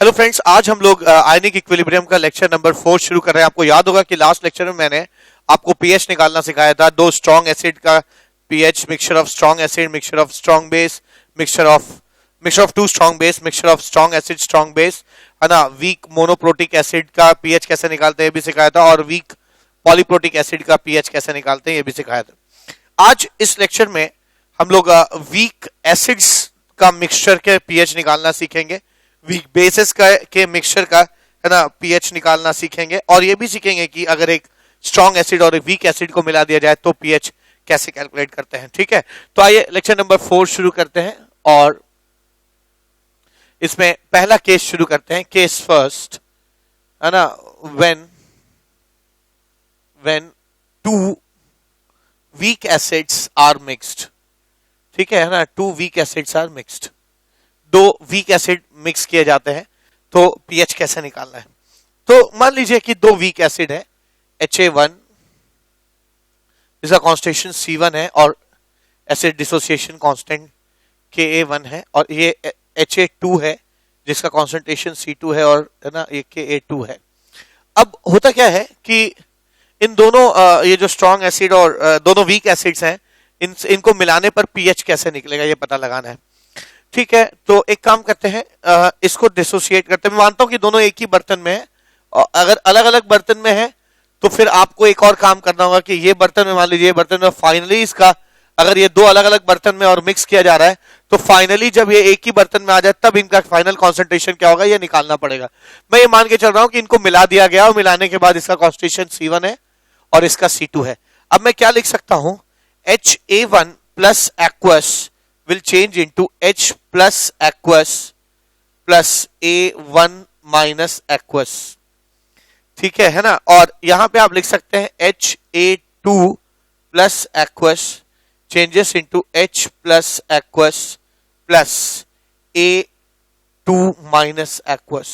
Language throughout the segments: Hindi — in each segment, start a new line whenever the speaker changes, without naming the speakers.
हेलो फ्रेंड्स, आज हम लोग आयनिक इक्विलिब्रियम का लेक्चर नंबर 4 शुरू कर रहे हैं। आपको याद होगा कि लास्ट लेक्चर में मैंने आपको पीएच निकालना सिखाया था। दो स्ट्रॉन्ग एसिड का pH, mixture of strong acid, mixture of strong base, mixture of two strong base, mixture of strong acid strong base, है ना। वीक मोनोप्रोटिक एसिड का पीएच कैसे निकालते हैं ये भी सिखाया था, और वीक पॉलीप्रोटिक एसिड का पीएच कैसे निकालते हैं ये भी सिखाया था। आज इस लेक्चर में हम लोग वीक एसिड्स का मिक्सचर के पीएच निकालना सीखेंगे, वीक बेसिस के मिक्सचर का, है ना, पीएच निकालना सीखेंगे, और ये भी सीखेंगे कि अगर एक स्ट्रॉन्ग एसिड और एक वीक एसिड को मिला दिया जाए तो पीएच कैसे कैलकुलेट करते हैं। ठीक है, तो आइए लेक्चर नंबर 4 शुरू करते हैं, और इसमें पहला केस शुरू करते हैं। केस फर्स्ट, है ना, when two weak acids are mixed. ठीक है ना, two weak acids are mixed, दो वीक एसिड मिक्स किए जाते हैं तो पीएच कैसे निकालना है। तो मान लीजिए कि दो वीक एसिड है, HA1 जिसका कॉन्सेंट्रेशन C1 है और एसिड डिसोसिएशन कांस्टेंट Ka1 है, और ये HA2 है जिसका कॉन्सेंट्रेशन C2 है और, है ना, ये Ka2 है। अब होता क्या है कि इन दोनों ये जो स्ट्रॉन्ग एसिड और दोनों वीक एसिड्स हैं, इनको मिलाने पर पीएच कैसे निकलेगा ये पता लगाना है। ठीक है, तो एक काम करते हैं, इसको डिसोसिएट करते हैं। मैं मानता हूं कि दोनों एक ही बर्तन में है, और अगर अलग अलग बर्तन में है तो फिर आपको एक और काम करना होगा कि ये बर्तन में, मान लीजिए ये बर्तन में, फाइनली इसका, अगर ये दो अलग अलग बर्तन में और मिक्स किया जा रहा है तो फाइनली जब ये एक ही बर्तन में आ जाए तब इनका फाइनल कॉन्सेंट्रेशन क्या होगा ये निकालना पड़ेगा। मैं ये मान के चल रहा हूं कि इनको मिला दिया गया और मिलाने के बाद इसका कॉन्सेंट्रेशन C1 है और इसका C2 है। अब मैं क्या लिख सकता हूं, HA1 plus aqueous will change into H plus aqueous plus A1 minus aqueous। ठीक है ना, और यहां पे आप लिख सकते हैं HA2 plus aqueous changes into H plus aqueous plus A2 minus aqueous।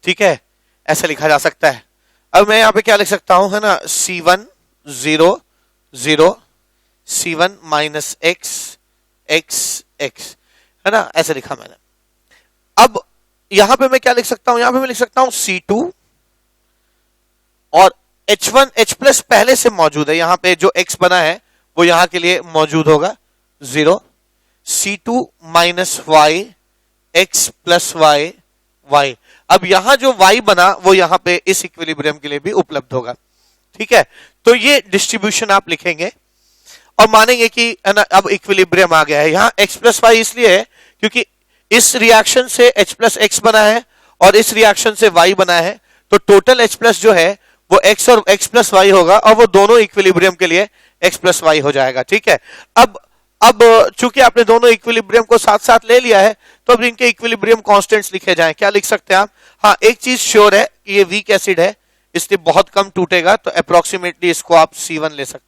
ठीक है, ऐसे लिखा जा सकता है। अब मैं यहां पे क्या लिख सकता हूं, है ना, C1 0 0 C1 minus x x x, है ना, ऐसे लिखा मैंने। अब यहां पे मैं क्या लिख सकता हूं, यहां पे मैं लिख सकता हूं C2 और H1 H प्लस पहले से मौजूद है, यहां पे जो X बना है वो यहां के लिए मौजूद होगा 0, C2 minus Y X plus Y Y। अब यहां जो Y बना वो यहां पे इस इक्विलिब्रियम के लिए भी उपलब्ध होगा। ठीक है, तो ये डिस्ट्रीब्यूशन आप लिखेंगे और मानेंगे कि, है ना, अब इक्विलिब्रियम आ गया है। यहां x प्लस वाई इसलिए है क्योंकि इस रिएक्शन से h प्लस एक्स बना है और इस रिएक्शन से y बना है, तो टोटल h प्लस जो है वो x और x प्लस वाई होगा, और वो दोनों इक्विलिब्रियम के लिए x प्लस वाई हो जाएगा। ठीक है, अब चूंकि आपने दोनों इक्विलिब्रियम को साथ साथ ले लिया है तो अब इनके इक्विलिब्रियम कांस्टेंट्स लिखे जाएं। क्या लिख सकते हैं आप, हाँ, एक चीज श्योर है कि ये वीक एसिड है इसलिए बहुत कम टूटेगा, तो अप्रोक्सीमेटली इसको आप C1 ले सकते हैं।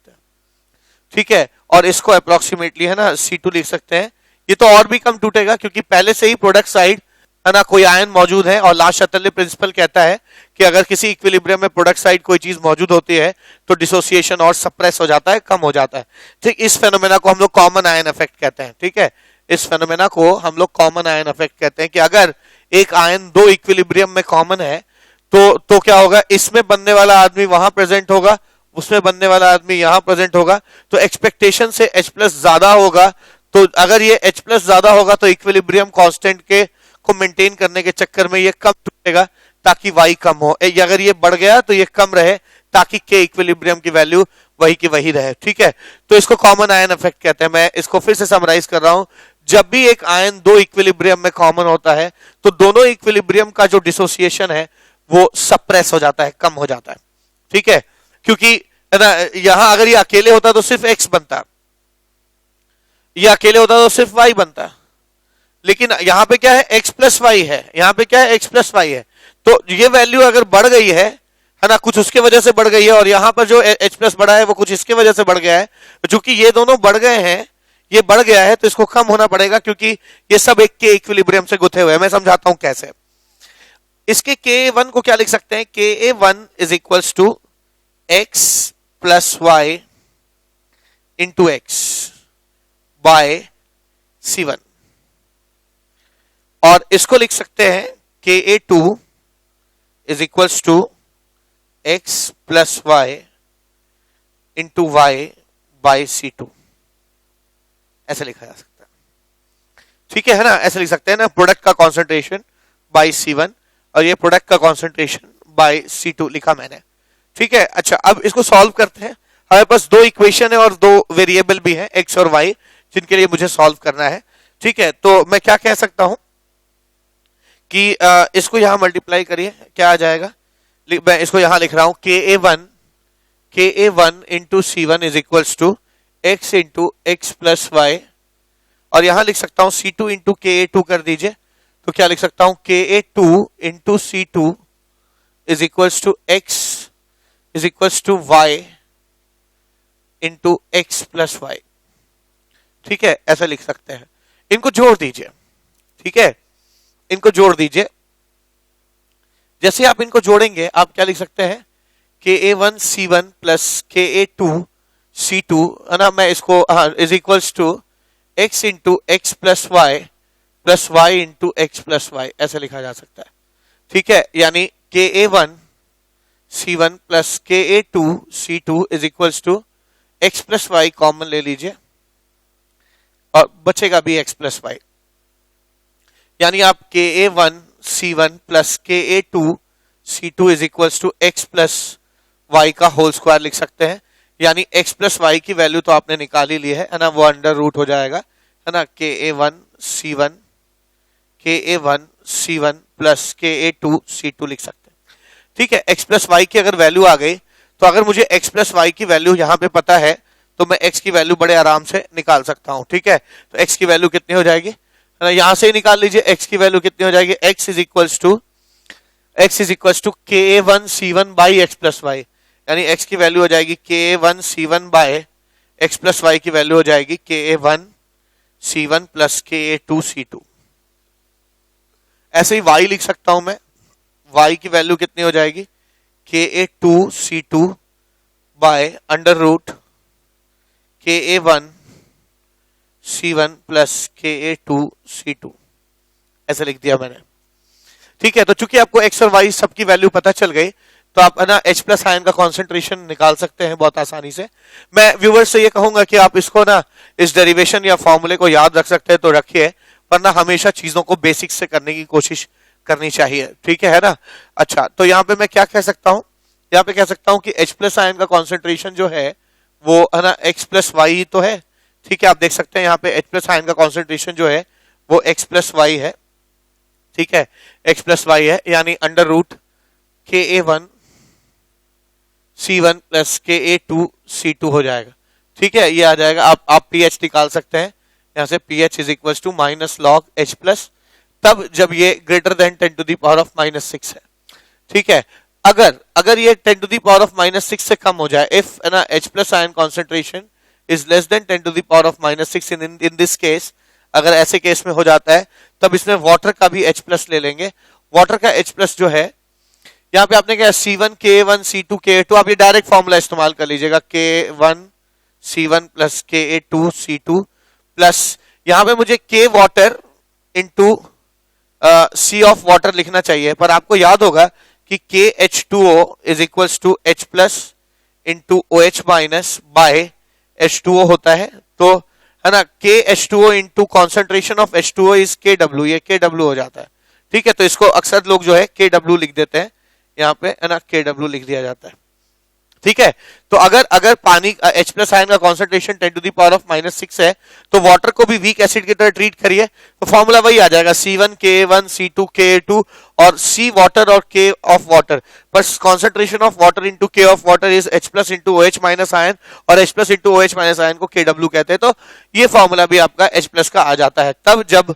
ठीक है, और इसको अप्रोक्सीमेटली, है ना, C2 लिख सकते हैं। ये तो और भी कम टूटेगा क्योंकि पहले से ही प्रोडक्ट साइड, है ना, कोई आयन मौजूद है, और लास्ट शतरले प्रिंसिपल कहता है कि अगर किसी इक्विलिब्रियम में प्रोडक्ट साइड कोई चीज मौजूद होती है तो डिसोसिएशन और सप्रेस हो जाता है, कम हो जाता है। ठीक, इस फेनोमेना को हम लोग कॉमन आयन इफेक्ट कहते हैं। ठीक है, इस फेनोमेना को हम लोग कॉमन आयन इफेक्ट कहते हैं कि अगर एक आयन दो इक्विलिब्रियम में कॉमन है तो क्या होगा, इसमें बनने वाला आदमी वहां प्रेजेंट होगा, उसमें बनने वाला आदमी यहां प्रेजेंट होगा, तो एक्सपेक्टेशन से H प्लस ज्यादा होगा। तो अगर ये H प्लस ज्यादा होगा तो इक्विलिब्रियम कांस्टेंट के को मेंटेन करने के चक्कर में ये कम टूटेगा ताकि Y कम हो। अगर ये बढ़ गया तो ये कम रहे ताकि K इक्विलिब्रियम की वैल्यू वही की वही रहे। ठीक है, तो इसको कॉमन आयन इफेक्ट कहते हैं। मैं इसको फिर से समराइज कर रहा हूं, जब भी एक आयन दो इक्विलिब्रियम में कॉमन होता है तो दोनों इक्विलिब्रियम का जो डिसोसिएशन है वो सप्रेस हो जाता है, कम हो जाता है। ठीक है, क्योंकि, है ना, यहां अगर ये अकेले होता तो सिर्फ x बनता, ये अकेले होता तो सिर्फ y बनता, लेकिन यहां पे क्या है, x प्लस वाई है, यहां पे क्या है, x प्लस वाई है। तो ये वैल्यू अगर बढ़ गई है ना, कुछ उसके वजह से बढ़ गई है, और यहां पर जो h प्लस बढ़ा है वो कुछ इसके वजह से बढ़ गया है, चूंकि ये दोनों बढ़ गए हैं, ये बढ़ गया है, तो इसको कम होना पड़ेगा क्योंकि ये सब एक के इक्विलिब्रियम से गुथे हुए हैं। मैं समझाता हूं कैसे। इसके Ka1 को क्या लिख सकते हैं, Ka1 is equals to x plus y into x by C1। और इसको लिख सकते हैं Ka2 is equals to x plus y into y by C2, ऐसे लिखा जा सकता है। ठीक है ना, ऐसे लिख सकते हैं ना, प्रोडक्ट का कॉन्सेंट्रेशन बाई C1 और ये प्रोडक्ट का कॉन्सेंट्रेशन बाई C2 लिखा मैंने। ठीक है, अच्छा अब इसको सॉल्व करते हैं। हमारे पास दो इक्वेशन है और दो वेरिएबल भी हैं x और y, जिनके लिए मुझे सॉल्व करना है। ठीक है, तो मैं क्या कह सकता हूं कि इसको यहां मल्टीप्लाई करिए, क्या आ जाएगा, मैं इसको यहां लिख रहा हूं Ka1 into C1 is equals to x into x plus y, और यहां लिख सकता हूं C2 इंटू Ka2 कर दीजिए, तो क्या लिख सकता हूं Ka2 into C2 is equals to x is equals to y into x plus y. ठीक है, ऐसा लिख सकते हैं। इनको जोड़ दीजिए, ठीक है, इनको जोड़ दीजिए। जैसे आप इनको जोड़ेंगे आप क्या लिख सकते हैं, Ka1 C1 plus Ka2 C2, है ना, मैं इसको is equals to x into x plus y into x plus y, ऐसे लिखा जा सकता है। ठीक है, यानी Ka1 C1 plus Ka2 C2 is equals to x plus y common ले लीजिए और बचेगा भी x प्लस वाई, यानी आप Ka1 C1 plus Ka2 C2 is equals to x plus y का होल स्क्वायर लिख सकते हैं। यानी x प्लस वाई की वैल्यू तो आपने निकाल ही ली है ना, वो अंडर रूट हो जाएगा, है ना, Ka1 C1 plus Ka2 C2 लिख सकते हैं। ठीक है, x प्लस वाई की अगर वैल्यू आ गई, तो अगर मुझे x प्लस वाई की वैल्यू यहां पे पता है तो मैं x की वैल्यू बड़े आराम से निकाल सकता हूं। ठीक है, तो x की वैल्यू कितनी हो जाएगी, यहां से ही निकाल लीजिए, x की वैल्यू कितनी हो जाएगी, x is equals to Ka1 C1 by x plus y, यानी x की वैल्यू हो जाएगी Ka1 C1 by x plus y की वैल्यू हो जाएगी Ka1 C1 plus Ka2 C2। ऐसे ही y लिख सकता हूं मैं, y की वैल्यू कितनी हो जाएगी, Ka2 C2 by under root Ka1 C1 plus Ka2 C2, ऐसे लिख दिया मैंने। ठीक है, तो चूंकि आपको x और y सबकी वैल्यू पता चल गई, तो आप है ना H प्लस आयन का कॉन्सेंट्रेशन निकाल सकते हैं बहुत आसानी से। मैं व्यूवर्स से ये कहूंगा कि आप इसको ना, इस डेरिवेशन या फॉर्मूले को याद रख सकते हैं तो रखिए, वरना हमेशा चीजों को बेसिक से करने की कोशिश करनी चाहिए। ठीक है ना, अच्छा तो यहाँ पे मैं क्या कह सकता हूँ, यहाँ पे कह सकता हूँ कि H प्लस आयन का कॉन्सेंट्रेशन जो है वो है ना x प्लस वाई ही तो है। ठीक है, आप देख सकते हैं यहाँ पे H प्लस आयन का कॉन्सेंट्रेशन जो है वो x प्लस वाई है। ठीक है, x प्लस वाई है, यानी under root Ka1 C1 plus Ka2 C2 हो जाएगा। ठीक है, ये आ जाएगा। आप pH निकाल सकते हैं यहां से, pH is equal to minus log H plus, तब जब ये greater than 10 to the power of -6 है। ठीक है, अगर ये 10 टू द पावर ऑफ -6 से कम हो जाए, इफ है ना H plus ion concentration is less than 10 to the power of -6 इन दिस केस, अगर ऐसे केस में हो जाता है, तब इसमें वाटर का भी H प्लस ले लेंगे। वाटर का H प्लस जो है, यहाँ पे आपने क्या C1 Ka1 C2 Ka2, आप ये डायरेक्ट फॉर्मूला इस्तेमाल कर लीजिएगा, K1 C1 plus Ka2 C2 plus यहाँ पे मुझे K water into C of water लिखना चाहिए, पर आपको याद होगा कि KH2O is equals to H plus into OH minus by H2O होता है, तो है ना KH2O into concentration of H2O is KW, ये KW हो जाता है। ठीक है, तो इसको अक्सर लोग जो है KW लिख देते हैं, यहाँ पे है ना KW लिख दिया जाता है। ठीक है, तो अगर पानी H प्लस आयन का concentration 10 to the power of -6 है, तो वाटर को भी वीक एसिड की तरह ट्रीट करिए, तो फॉर्मूला वही आ जाएगा, C1 Ka1 C2 Ka2 और C वाटर और K ऑफ वाटर, पर concentration of water into K of water is H plus into OH minus ion, और H plus into OH minus ion को KW कहते हैं। तो ये फॉर्मूला भी आपका H प्लस का आ जाता है तब जब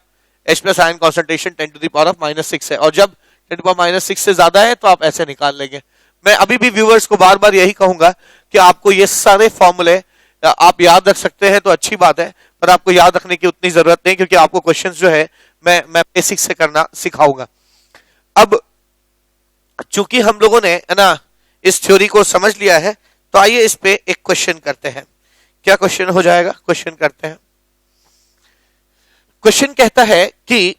H plus ion concentration 10 to the power of -6 है, और जब 10 टू द पावर -6 से ज्यादा है तो आप ऐसे निकाल लेंगे। मैं अभी भी व्यूअर्स को बार बार यही कहूंगा कि आपको ये सारे फॉर्मूले आप याद रख सकते हैं तो अच्छी बात है, पर आपको याद रखने की उतनी जरूरत नहीं, क्योंकि आपको क्वेश्चंस जो है मैं बेसिक से करना सिखाऊंगा। अब चूंकि हम लोगों ने है ना इस थ्योरी को समझ लिया है, तो आइए इस पे एक क्वेश्चन करते हैं। क्या क्वेश्चन हो जाएगा, क्वेश्चन करते हैं। क्वेश्चन कहता है कि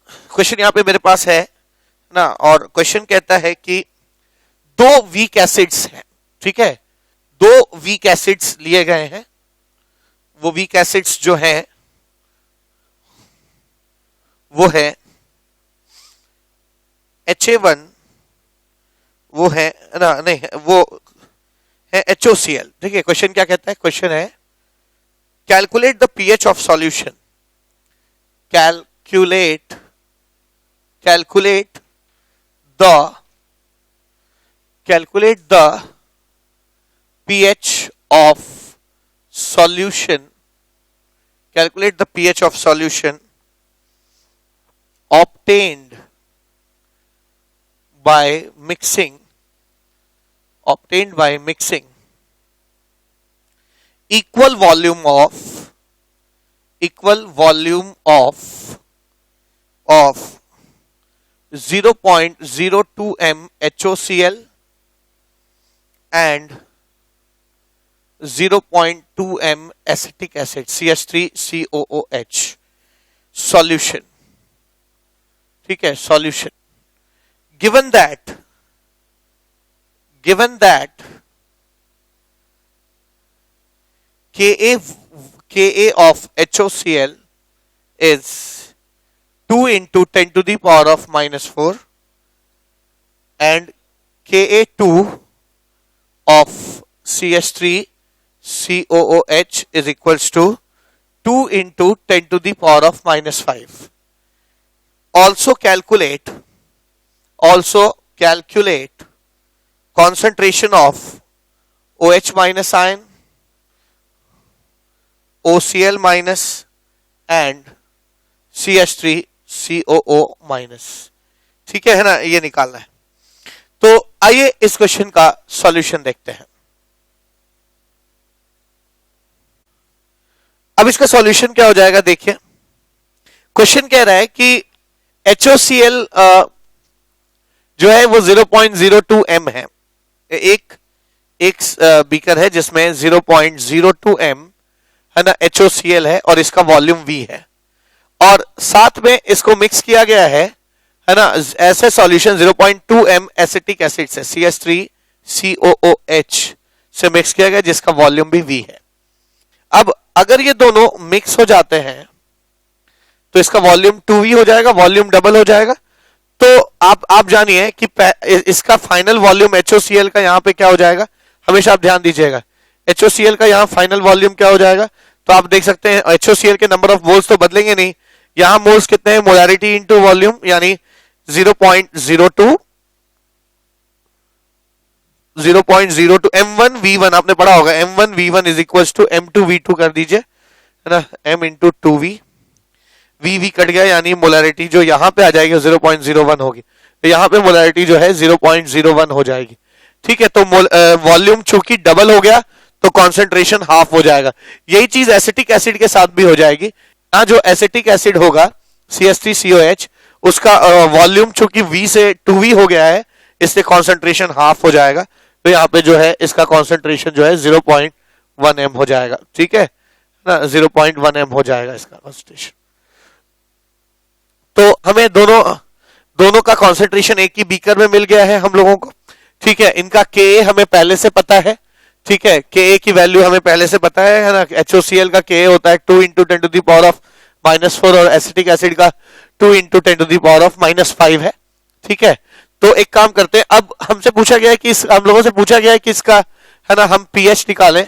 क्वेश्चन यहां पे मेरे पास है ना, और क्वेश्चन कहता है कि दो वीक एसिड्स हैं, ठीक है, दो वीक एसिड्स लिए गए हैं। वो वीक एसिड्स जो हैं वो है HA1, वो है ना, नहीं वो है HOCl। ठीक है, क्वेश्चन क्या कहता है? क्वेश्चन है calculate the pH of solution, calculate the pH of solution, calculate the pH of solution obtained by mixing equal volume of 0.02 m HOCl and 0.2 m acetic acid CH3COOH solution। ठीक है, solution given that Ka of HOCl is 2 into 10 to the power of -4 and Ka2 of CH3COOH is equals to 2 into 10 to the power of -5. Also calculate concentration of OH minus ion, OCl minus and CH3COO minus। ठीक है ना, ये निकालना है। तो आइए इस क्वेश्चन का सॉल्यूशन देखते हैं। अब इसका सॉल्यूशन क्या हो जाएगा, देखिए क्वेश्चन कह रहा है कि HOCl जो है वो 0.02 m है। एक बीकर है जिसमें 0.02 m है ना HOCl है और इसका वॉल्यूम V है, और साथ में इसको मिक्स किया गया है ना ऐसे सॉल्यूशन 0.2 m एसिटिक एसिड से CH3COOH से मिक्स किया गया जिसका वॉल्यूम भी V है। अब अगर ये दोनों मिक्स हो जाते हैं तो इसका वॉल्यूम 2V हो जाएगा, वॉल्यूम डबल हो जाएगा। तो आप जानिए कि इसका फाइनल वॉल्यूम HOCl का यहाँ पे क्या हो जाएगा, हमेशा आप ध्यान दीजिएगा HOCl का यहाँ फाइनल वॉल्यूम क्या हो जाएगा। तो आप देख सकते हैं HOCl के नंबर ऑफ मोल्स तो बदलेंगे नहीं, यहाँ मोल्स कितने हैं, मोलैरिटी इनटू वॉल्यूम, यानी 0.02 M1V1 आपने पढ़ा होगा, M1V1 is equal to M2V2 कर दीजिए, है ना, M into 2V, V cut गया यानी मोलैरिटी जो यहां पे आ जाएगी 0.01 होगी, तो यहां पे मोलैरिटी जो है 0.01 हो जाएगी। ठीक है, तो वॉल्यूम चूंकि डबल हो गया तो कॉन्सेंट्रेशन हाफ हो जाएगा। यही चीज एसिटिक एसिड के साथ भी हो जाएगी। यहाँ जो एसिटिक एसिड होगा CH3COH उसका वॉल्यूम चूंकि V से 2V हो गया है, इसलिए कॉन्सेंट्रेशन हाफ हो जाएगा। तो यहाँ पे जो है इसका कॉन्सेंट्रेशन जो है 0.1 m हो जाएगा। ठीक है ना, 0.1 m हो जाएगा इसका कॉन्सेंट्रेशन। तो हमें दोनों का कॉन्सेंट्रेशन एक ही बीकर में मिल गया है हम लोगों को। ठीक है, इनका Ka हमें पहले से पता है। ठीक है, Ka की वैल्यू हमें पहले से पता है ना, HOCl का Ka होता है 2 into 10 to the power of -4 और एसिटिक एसिड का 2 into 10 to the power of -5 है। ठीक है, तो एक काम करते हैं, अब हमसे पूछा गया है कि हम लोगों से पूछा गया है कि इसका है ना हम pH निकालें।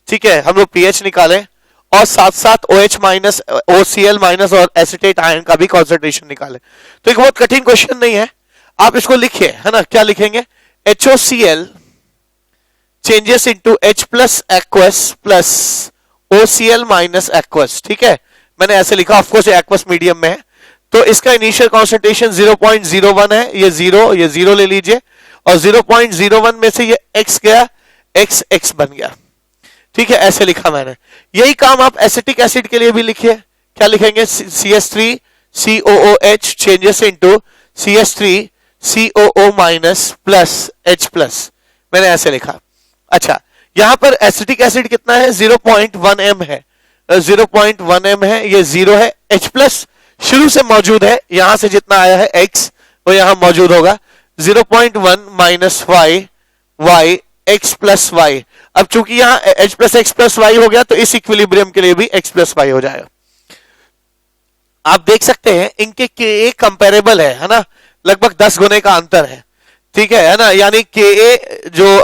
ठीक है, हम लोग pH निकालें और साथ साथ OH माइनस, OCl माइनस और एसिटेट आयन का भी कॉन्सेंट्रेशन निकालें। तो एक बहुत कठिन क्वेश्चन नहीं है, आप इसको लिखिए, है ना, क्या लिखेंगे, HOCl changes into H plus aqueous plus OCl minus aqueous. ठीक है, मैंने ऐसे लिखा, ऑफ कोर्स एक्वस मीडियम में है, तो इसका इनिशियल कॉन्सेंट्रेशन 0.01 है, ये 0 ले लीजिए, और 0.01 में से ये X गया, X बन गया। ठीक है, ऐसे लिखा मैंने। यही काम आप एसिटिक एसिड के लिए भी लिखिए, क्या लिखेंगे, CH3COOH changes into CH3COO minus plus H plus, मैंने ऐसे लिखा। अच्छा, यहां पर एसिटिक एसिड कितना है, 0.1 m है, 0.1 m है, ये 0 है, H प्लस शुरू से मौजूद है, यहां से जितना आया है x वो यहां मौजूद होगा 0.1 minus y y x plus y. अब चूंकि यहां h plus x plus y हो गया तो इस इक्विलिब्रियम के लिए भी x प्लस वाई हो जाएगा। आप देख सकते हैं इनके के कंपेरेबल है ना, लगभग 10 गुने का अंतर है, ठीक है ना। यानी के ए जो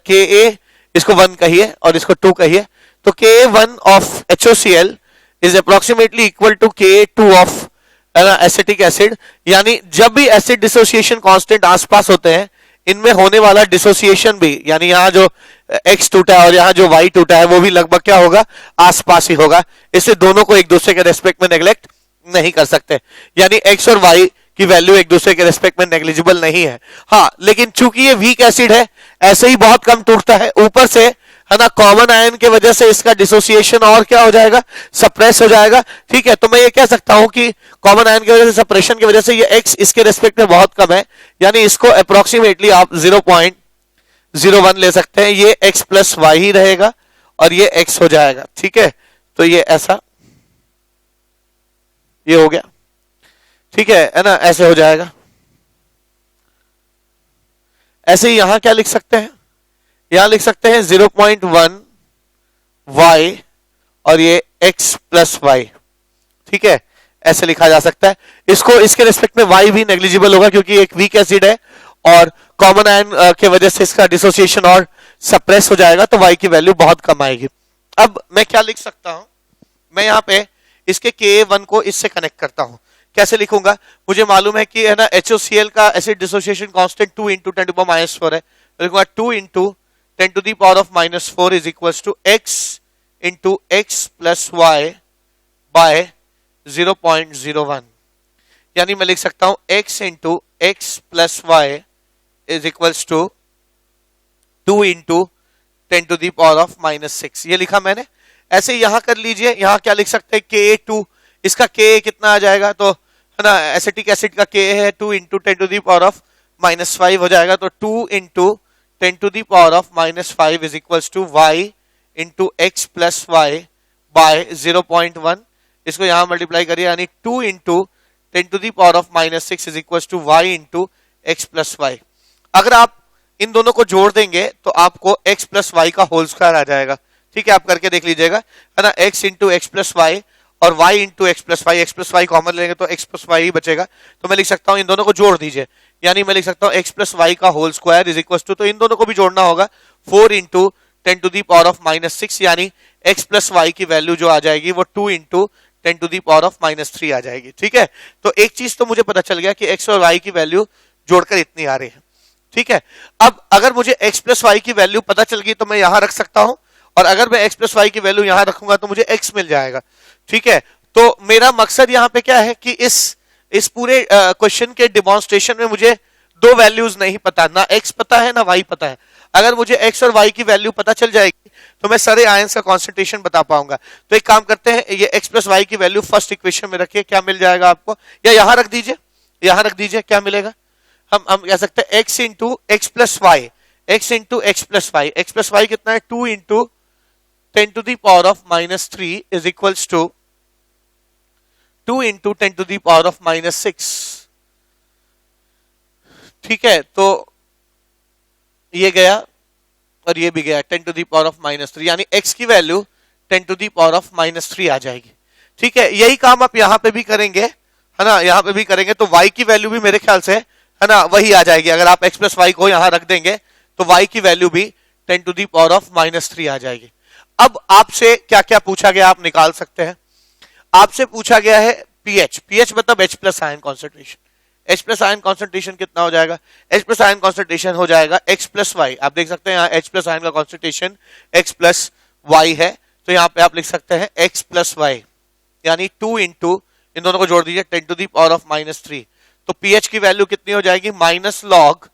के ए इसको 1 कहिए और इसको 2 कहिए, तो K A 1 of HOCl is approximately equal to K A 2 of acetic acid. यानी जब भी एसिड डिसोसिएशन कांस्टेंट आसपास होते हैं, इनमें होने वाला डिसोसिएशन भी, यानी यहाँ जो x टूटा है और यहाँ जो y टूटा है वो भी लगभग क्या होगा, आसपास ही होगा। इससे दोनों को एक दूसरे के रेस्पेक्ट में नेग्लेक्ट नहीं कर सकते, यानी x और y की वैल्यू एक दूसरे के रेस्पेक्ट में नेग्लिजिबल नहीं है। हाँ, लेकिन चूंकि ये वीक एसिड है, ऐसे ही बहुत कम टूटता है, ऊपर से है ना कॉमन आयन की वजह से इसका डिसोसिएशन और क्या हो जाएगा, सप्रेस हो जाएगा। ठीक है, तो मैं ये कह सकता हूं कि कॉमन आयन की वजह से, सप्रेशन की वजह से ये x इसके रेस्पेक्ट में बहुत कम है, यानी इसको अप्रोक्सीमेटली आप 0.01 ले सकते हैं। ये x प्लस वाई ही रहेगा और ये x हो जाएगा। ठीक है, तो ये ऐसा ये हो गया, ठीक है ना, ऐसे हो जाएगा। ऐसे ही यहां क्या लिख सकते हैं, यहां लिख सकते हैं 0.1 y और ये x प्लस वाई। ठीक है, ऐसे लिखा जा सकता है। इसको इसके रिस्पेक्ट में y भी नेग्लिजिबल होगा क्योंकि एक वीक एसिड है और कॉमन आयन के वजह से इसका डिसोसिएशन और सप्रेस हो जाएगा, तो y की वैल्यू बहुत कम आएगी। अब मैं क्या लिख सकता हूं, मैं यहां पे इसके Ka1 को इससे कनेक्ट करता हूं। कैसे लिखूंगा, मुझे मालूम है कि है ना HOCl का acid dissociation constant 2 into 10 to the power -4 है, तो लिखूंगा 2 into 10 to the power -4 is equals to x into x plus y by 0.01। यानी मैं लिख सकता हूं x into x plus y is equals to 2 into 10 to the power -6। ये लिखा मैंने। ऐसे यहां कर लीजिए, यहां क्या लिख सकते हैं, Ka2, इसका Ka कितना आ जाएगा, तो है ना एसिटिक एसिड का Ka है 2 इंटू 10 टू द पावर -5 हो जाएगा, तो 2 into 10 to the power -5 is equals to y into x plus y by 0.1। इसको यहां मल्टीप्लाई करिए, यानी 2 into 10 to the power -6 is equals to y into x plus y. अगर आप इन दोनों को जोड़ देंगे तो आपको x प्लस वाई का होल स्क्वायर आ जाएगा। ठीक है, आप करके देख लीजिएगा, है ना, x into x plus y और y into x plus y common लेंगे तो x प्लस वाई ही बचेगा। तो मैं लिख सकता हूं इन दोनों को जोड़ दीजिए, यानी मैं लिख सकता हूं x प्लस वाई का whole square is equal to, तो इन दोनों को भी जोड़ना होगा 4 इंटू 10 टू दी पावर -6, यानी x प्लस वाई की वैल्यू जो आ जाएगी वो 2 इंटू 10 टू दी पावर -3 आ जाएगी। ठीक है, तो एक चीज तो मुझे पता चल गया कि x और y की वैल्यू जोड़कर इतनी आ रही है। ठीक है, अब अगर मुझे x प्लस वाई की वैल्यू पता चल गई तो मैं यहां रख सकता हूं, और अगर मैं x प्लस वाई की वैल्यू यहां रखूंगा तो मुझे x मिल जाएगा। ठीक है, तो मेरा मकसद यहां पे क्या है कि इस पूरे क्वेश्चन के डिमॉन्स्ट्रेशन में मुझे दो वैल्यूज नहीं पता, ना x पता है ना y पता है। अगर मुझे x और y की वैल्यू पता चल जाएगी तो मैं सारे आयंस का कॉन्सेंट्रेशन बता पाऊंगा। तो एक काम करते हैं, ये x प्लस वाई की वैल्यू फर्स्ट इक्वेशन में रखिए, क्या मिल जाएगा आपको, या यहां रख दीजिए, यहां रख दीजिए, क्या मिलेगा, हम कह सकते हैं x into x plus y, x into x plus y, x plus y कितना है 2 into 10 to the power -3 is equals to 2 into 10 to the power -6। ठीक है, तो ये गया और ये भी गया 10 टू दी पावर -3, यानी x की वैल्यू 10 टू दी पावर -3 आ जाएगी। ठीक है, यही काम आप यहां पे भी करेंगे, है ना, यहां पे भी करेंगे तो y की वैल्यू भी मेरे ख्याल से है ना वही आ जाएगी। अगर आप x प्लस वाई को यहां रख देंगे तो y की वैल्यू भी 10 टू दी पावर -3 आ जाएगी। अब आपसे क्या क्या पूछा गया आप निकाल सकते हैं। आपसे पूछा गया है pH, pH मतलब H plus ion concentration. H plus ion concentration कितना हो जाएगा, H प्लस आयन कॉन्सेंट्रेशन हो जाएगा x प्लस वाई। आप देख सकते हैं यहाँ H प्लस आयन का कॉन्सेंट्रेशन x प्लस वाई है, तो यहाँ पे आप लिख सकते हैं x प्लस वाई, यानी 2 इंटू, इन दोनों को जोड़ दीजिए 10 टू दी पावर -3, तो pH की वैल्यू कितनी हो जाएगी, minus log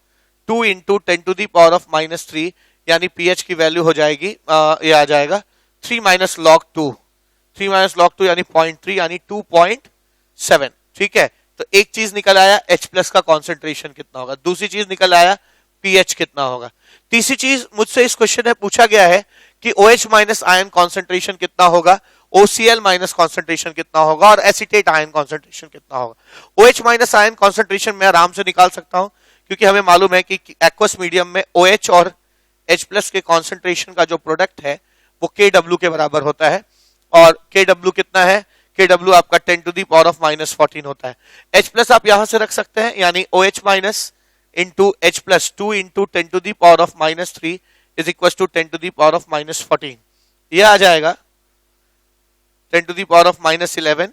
2 into 10 to the power -3, यानी pH की वैल्यू हो जाएगी ये आ जाएगा 3 माइनस लॉग 2, 3 माइनस लॉग 2 यानी 0.3, यानी 2.7। ठीक है, तो एक चीज निकल आया H प्लस का कॉन्सेंट्रेशन कितना होगा, दूसरी चीज निकल आया pH कितना होगा, तीसरी चीज मुझसे इस क्वेश्चन में पूछा गया है कि OH माइनस आयन कॉन्सेंट्रेशन कितना होगा OCl माइनस कॉन्सेंट्रेशन कितना होगा और एसिटेट आयन कॉन्सेंट्रेशन कितना होगा। OH माइनस आयन कॉन्सेंट्रेशन मैं आराम से निकाल सकता हूं, क्योंकि हमें मालूम है कि एक्वस मीडियम में OH और H प्लस के कॉन्सेंट्रेशन का जो प्रोडक्ट है वो KW के बराबर होता है, और KW कितना है, KW आपका 10 to the power of minus 14 होता है। H प्लस आप यहां से रख सकते हैं, यानी OH minus into H plus 2 into 10 to the power of minus 3 is equal to 10 to the power of minus 14। ये आ जाएगा 10 to the power of minus 11।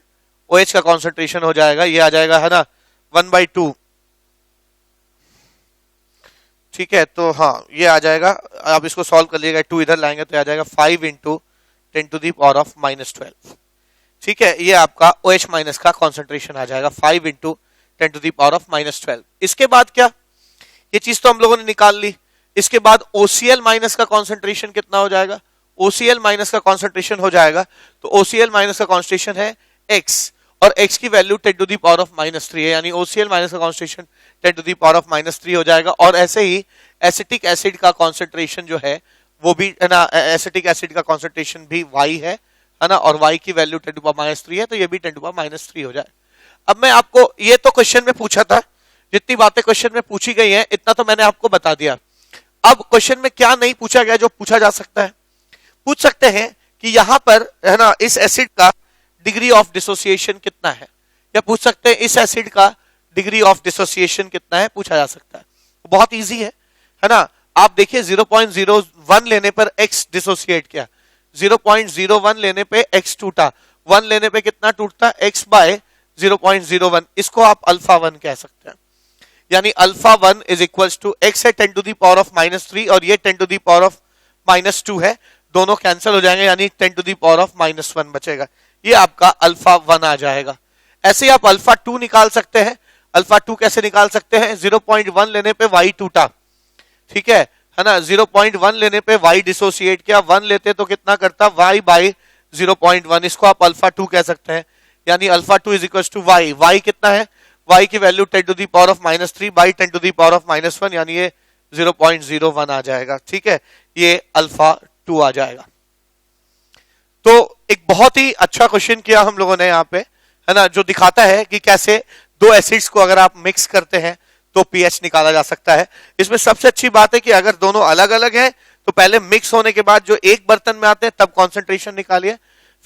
OH का कॉन्सेंट्रेशन हो जाएगा, ये आ जाएगा है ना 1/2। ठीक है, तो हाँ ये आ जाएगा, आप इसको सॉल्व कर लीजिएगा, 2 इधर लाएंगे तो आ जाएगा 5 into 10 to the power of minus 12। ठीक है, ये आपका OH माइनस का कॉन्सेंट्रेशन आ जाएगा 5 into 10 to the power of minus 12। इसके बाद क्या, ये चीज तो हम लोगों ने निकाल ली। इसके बाद OCl माइनस का कॉन्सेंट्रेशन कितना हो जाएगा, OCl माइनस का कॉन्सेंट्रेशन हो जाएगा, तो OCl माइनस का कॉन्सेंट्रेशन है X, और X की value 10 to the power of minus 3 है, यानी OCl माइनस का concentration 10 to the power of minus 3 हो जाएगा। और ऐसे ही एसिटिक एसिड का कॉन्सेंट्रेशन जो है वो भी है ना, एसिटिक एसिड का कॉन्सेंट्रेशन भी Y है ना, और Y की वैल्यू 10 टू पावर माइनस 3 है, तो ये भी 10 टू पावर माइनस 3 हो जाए। अब मैं आपको, ये तो क्वेश्चन में पूछा था, जितनी बातें क्वेश्चन में पूछी गई हैं इतना तो मैंने आपको बता दिया। अब क्वेश्चन में क्या नहीं पूछा गया जो पूछा जा सकता है, पूछ सकते हैं कि यहां पर है ना इस एसिड का डिग्री ऑफ डिसोसिएशन कितना है, या पूछ सकते हैं इस एसिड का डिग्री ऑफ डिसोसिएशन कितना है, पूछा जा सकता है। बहुत इजी है ना, आप देखिए 0.01 लेने पर X डिसोसिएट किया, 0.01 लेने पे X टूटा, 1 लेने पे कितना टूटता, X बाय 0.01, इसको आप अल्फा 1 कह सकते हैं। यानी alpha 1 is equal to X है 10 to the power of minus 3 और ये 10 to the power of minus 2 है, दोनों कैंसिल हो जाएंगे, यानी 10 to the power of minus 1 बचेगा, ये आपका अल्फा 1 आ जाएगा। ऐसे ही आप अल्फा 2 निकाल सकते हैं। अल्फा 2 कैसे निकाल सकते हैं, 0.1 लेने पे Y टूटा, ठीक है ना, 0.1 लेने पे Y डिसोसिएट किया, 1 लेते तो कितना करता Y बाई 0.1, इसको आप अल्फा 2 कह सकते हैं। यानी alpha 2 is equal to Y, Y कितना है, Y की value 10 to the power of minus 3 by 10 to the power of minus 1, यानी ये 0.01 आ जाएगा। ठीक है, ये अल्फा 2 आ जाएगा। तो एक बहुत ही अच्छा क्वेश्चन किया हम लोगों ने यहाँ पे, है ना, जो दिखाता है कि कैसे दो एसिड्स को अगर आप मिक्स करते हैं तो पीएच निकाला जा सकता है। इसमें सबसे अच्छी बात है कि अगर दोनों अलग अलग हैं तो पहले मिक्स होने के बाद जो एक बर्तन में आते हैं तब कॉन्सेंट्रेशन निकालिए,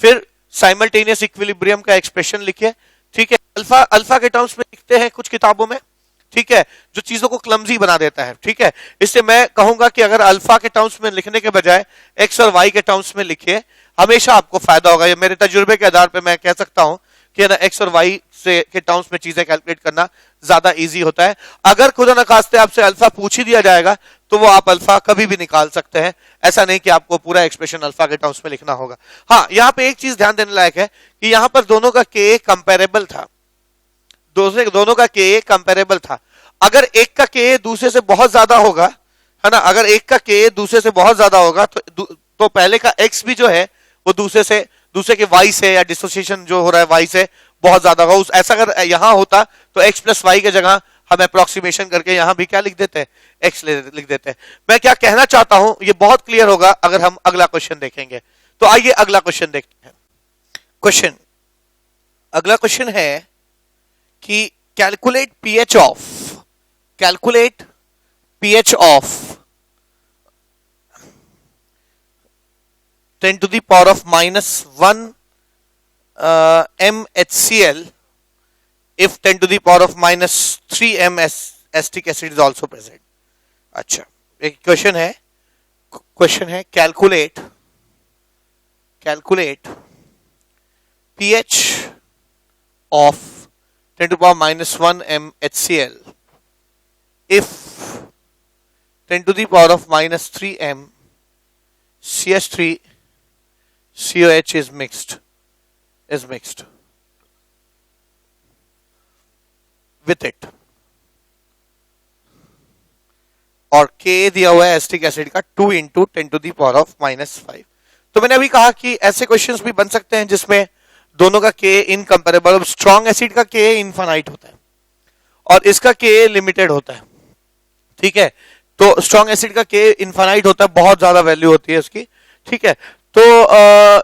फिर साइमल्टेनियस इक्विलिब्रियम का एक्सप्रेशन लिखिए। ठीक है, अल्फा के टर्म्स में लिखते हैं कुछ किताबों में, ठीक है, जो चीजों को क्लमजी बना देता है। ठीक है, इससे मैं कहूंगा कि अगर अल्फा के टर्म्स में लिखने के बजाय एक्स और वाई के टर्म्स में लिखिए, हमेशा आपको फायदा होगा। ये मेरे तजुर्बे के आधार पर मैं कह सकता हूं कि ना एक्स और वाई से के टर्म्स में चीजें कैलकुलेट करना ज्यादा इजी होता है। अगर खुदा न खास्ते आपसे अल्फा पूछ ही दिया जाएगा तो वो आप अल्फा कभी भी निकाल सकते हैं, ऐसा नहीं कि आपको पूरा एक्सप्रेशन अल्फा के टर्म्स में लिखना होगा। हाँ, यहाँ पे एक चीज ध्यान देने लायक है कि यहाँ पर दोनों का के कंपेरेबल था, दोनों का के कंपेरेबल था। अगर एक का के दूसरे से बहुत ज्यादा होगा, है ना, अगर एक का के दूसरे से बहुत ज्यादा होगा तो पहले का एक्स भी जो है वो दूसरे के वाई से, या डिसोसिएशन जो हो रहा है वाई से बहुत ज्यादा होगा। ऐसा अगर यहां होता तो एक्स प्लस वाई की जगह हम अप्रोक्सीमेशन करके यहां भी क्या लिख देते हैं, एक्स लिख देते हैं। मैं क्या कहना चाहता हूं ये बहुत क्लियर होगा अगर हम अगला क्वेश्चन देखेंगे। तो आइए अगला क्वेश्चन देखते हैं। अगला क्वेश्चन है कि calculate pH of 10 to the power of minus 1 MHCl if 10 to the power of minus 3 M acetic acid is also present। अच्छा, एक क्वेश्चन है calculate pH of 10 to the power minus 1 MHCl if 10 to the power of minus 3 M CH3 COH is mixed with it, और K दिया हुआ है एसिटिक एसिड का 2 into 10 to the power of minus 5। तो मैंने अभी कहा कि ऐसे क्वेश्चंस भी बन सकते हैं जिसमें दोनों का K इनकंपेरेबल, स्ट्रॉन्ग एसिड का K इनफाइनाइट होता है और इसका K लिमिटेड होता है। ठीक है, तो स्ट्रॉन्ग एसिड का K इनफाइनाइट होता है, बहुत ज्यादा वैल्यू होती है उसकी। ठीक है, तो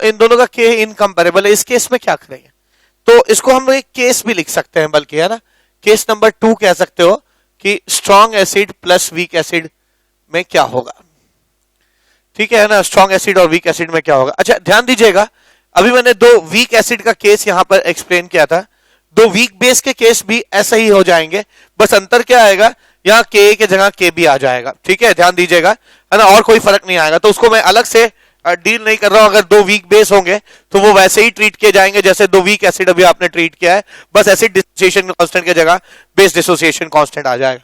इन दोनों का के इनकम्पेरेबल है। इस केस में क्या करेंगे, तो इसको हम एक केस भी लिख सकते हैं, बल्कि है ना, केस नंबर 2 कह सकते हो कि strong acid plus weak acid में क्या होगा। ठीक है ना, स्ट्रॉन्ग एसिड और वीक एसिड में क्या होगा। अच्छा ध्यान दीजिएगा, अभी मैंने 2 वीक एसिड का केस यहां पर एक्सप्लेन किया था, 2 वीक बेस के केस भी ऐसा ही हो जाएंगे, बस अंतर क्या आएगा, यहाँ के की जगह के भी आ जाएगा। ठीक है, ध्यान दीजिएगा, है ना, और कोई फर्क नहीं आएगा। तो उसको मैं अलग से डील नहीं कर रहा हूं। अगर 2 वीक बेस होंगे तो वो वैसे ही ट्रीट किए जाएंगे जैसे 2 वीक एसिड अभी आपने ट्रीट किया है, बस एसिड डिसोसिएशन कांस्टेंट की जगह बेस डिसोसिएशन कांस्टेंट आ जाएगा।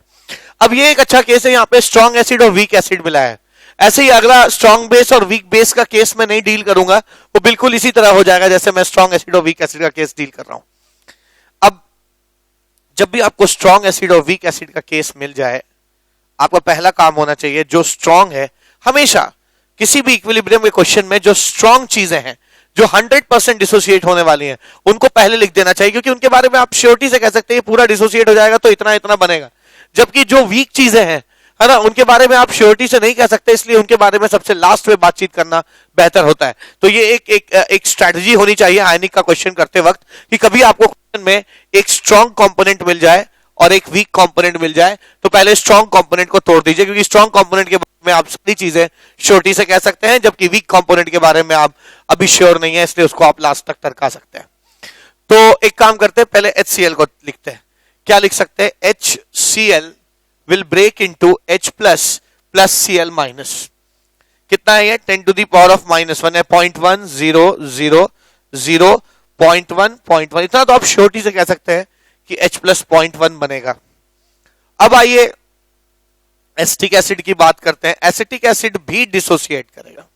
अब ये एक अच्छा केस है, यहाँ पे स्ट्रॉन्ग एसिड और वीक एसिड मिला है। ऐसे ही अगला स्ट्रॉन्ग बेस और वीक बेस का केस मैं नहीं डील करूंगा, वो बिल्कुल इसी तरह हो जाएगा जैसे मैं स्ट्रॉन्ग एसिड और वीक एसिड का केस डील कर रहा हूं। अब जब भी आपको स्ट्रॉन्ग एसिड और वीक एसिड का केस मिल जाए, आपका पहला काम होना चाहिए, जो स्ट्रॉन्ग है, हमेशा किसी भी इक्विलिब्रियम के क्वेश्चन में जो स्ट्रॉन्ग चीजें हैं, जो 100% डिसोसिएट होने वाली हैं, उनको पहले लिख देना चाहिए, क्योंकि उनके बारे में आप श्योरिटी से कह सकते हैं पूरा डिसोसिएट हो जाएगा तो इतना इतना बनेगा। जबकि जो वीक चीजें हैं, है ना, उनके बारे में आप श्योरिटी से नहीं कह सकते, इसलिए उनके बारे में सबसे लास्ट में बातचीत करना बेहतर होता है। तो ये एक स्ट्रैटेजी होनी चाहिए आयनिक का क्वेश्चन करते वक्त, कि कभी आपको क्वेश्चन में एक स्ट्रॉन्ग कंपोनेंट मिल जाए और एक वीक कंपोनेंट मिल जाए, तो पहले स्ट्रॉन्ग कंपोनेंट को तोड़ दीजिए, क्योंकि स्ट्रॉन्ग कंपोनेंट के बारे में आप सारी चीजें श्योरिटी से कह सकते हैं, जबकि वीक कंपोनेंट के बारे में आप अभी श्योर नहीं है, इसलिए उसको आप लास्ट तक टरका सकते हैं। तो एक काम करते हैं, पहले HCl को लिखते हैं। क्या लिख सकते हैं, HCl will break into H plus plus Cl minus। कितना है ये, 10 to the power of -1 है, 0.1 0 0 0 0.1 0.1, इतना तो आप श्योरिटी से कह सकते हैं कि H plus 0.1 बनेगा। अब आइए एसिटिक एसिड की बात करते हैं। एसिटिक एसिड भी डिसोसिएट करेगा,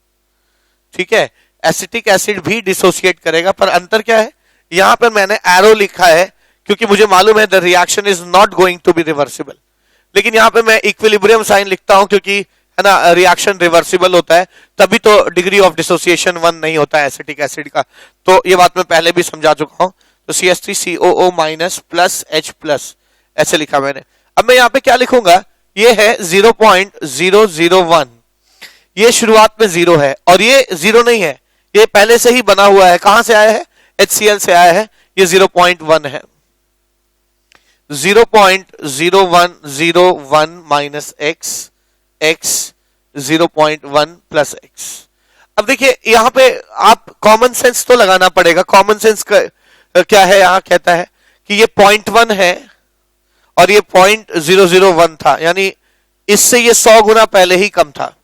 ठीक है, एसिटिक एसिड भी डिसोसिएट करेगा, पर अंतर क्या है, यहां पर मैंने एरो लिखा है क्योंकि मुझे मालूम है the reaction is not going to be reversible, लेकिन यहां पे मैं इक्विलिब्रियम साइन लिखता हूं क्योंकि, है ना, रिएक्शन रिवर्सिबल होता है, तभी तो डिग्री ऑफ डिसोसिएशन 1 नहीं होता है एसिटिक एसिड का। तो ये बात मैं पहले भी समझा चुका हूं। तो CH3COO minus plus H plus ऐसे लिखा मैंने। अब मैं यहां पे क्या लिखूंगा, ये है 0.001, ये शुरुआत में 0 है और ये 0 नहीं है, ये पहले से ही बना हुआ है। कहां से आया है, HCl से आया है, ये 0.1 है। 0.0101 minus x, x 0.1 plus x। अब देखिए यहां पे आप कॉमन सेंस तो लगाना पड़ेगा। कॉमन सेंस क्या है, यहां कहता है कि ये 0.1 है और ये 0.001 था, यानी इससे ये 100 गुना पहले ही कम था,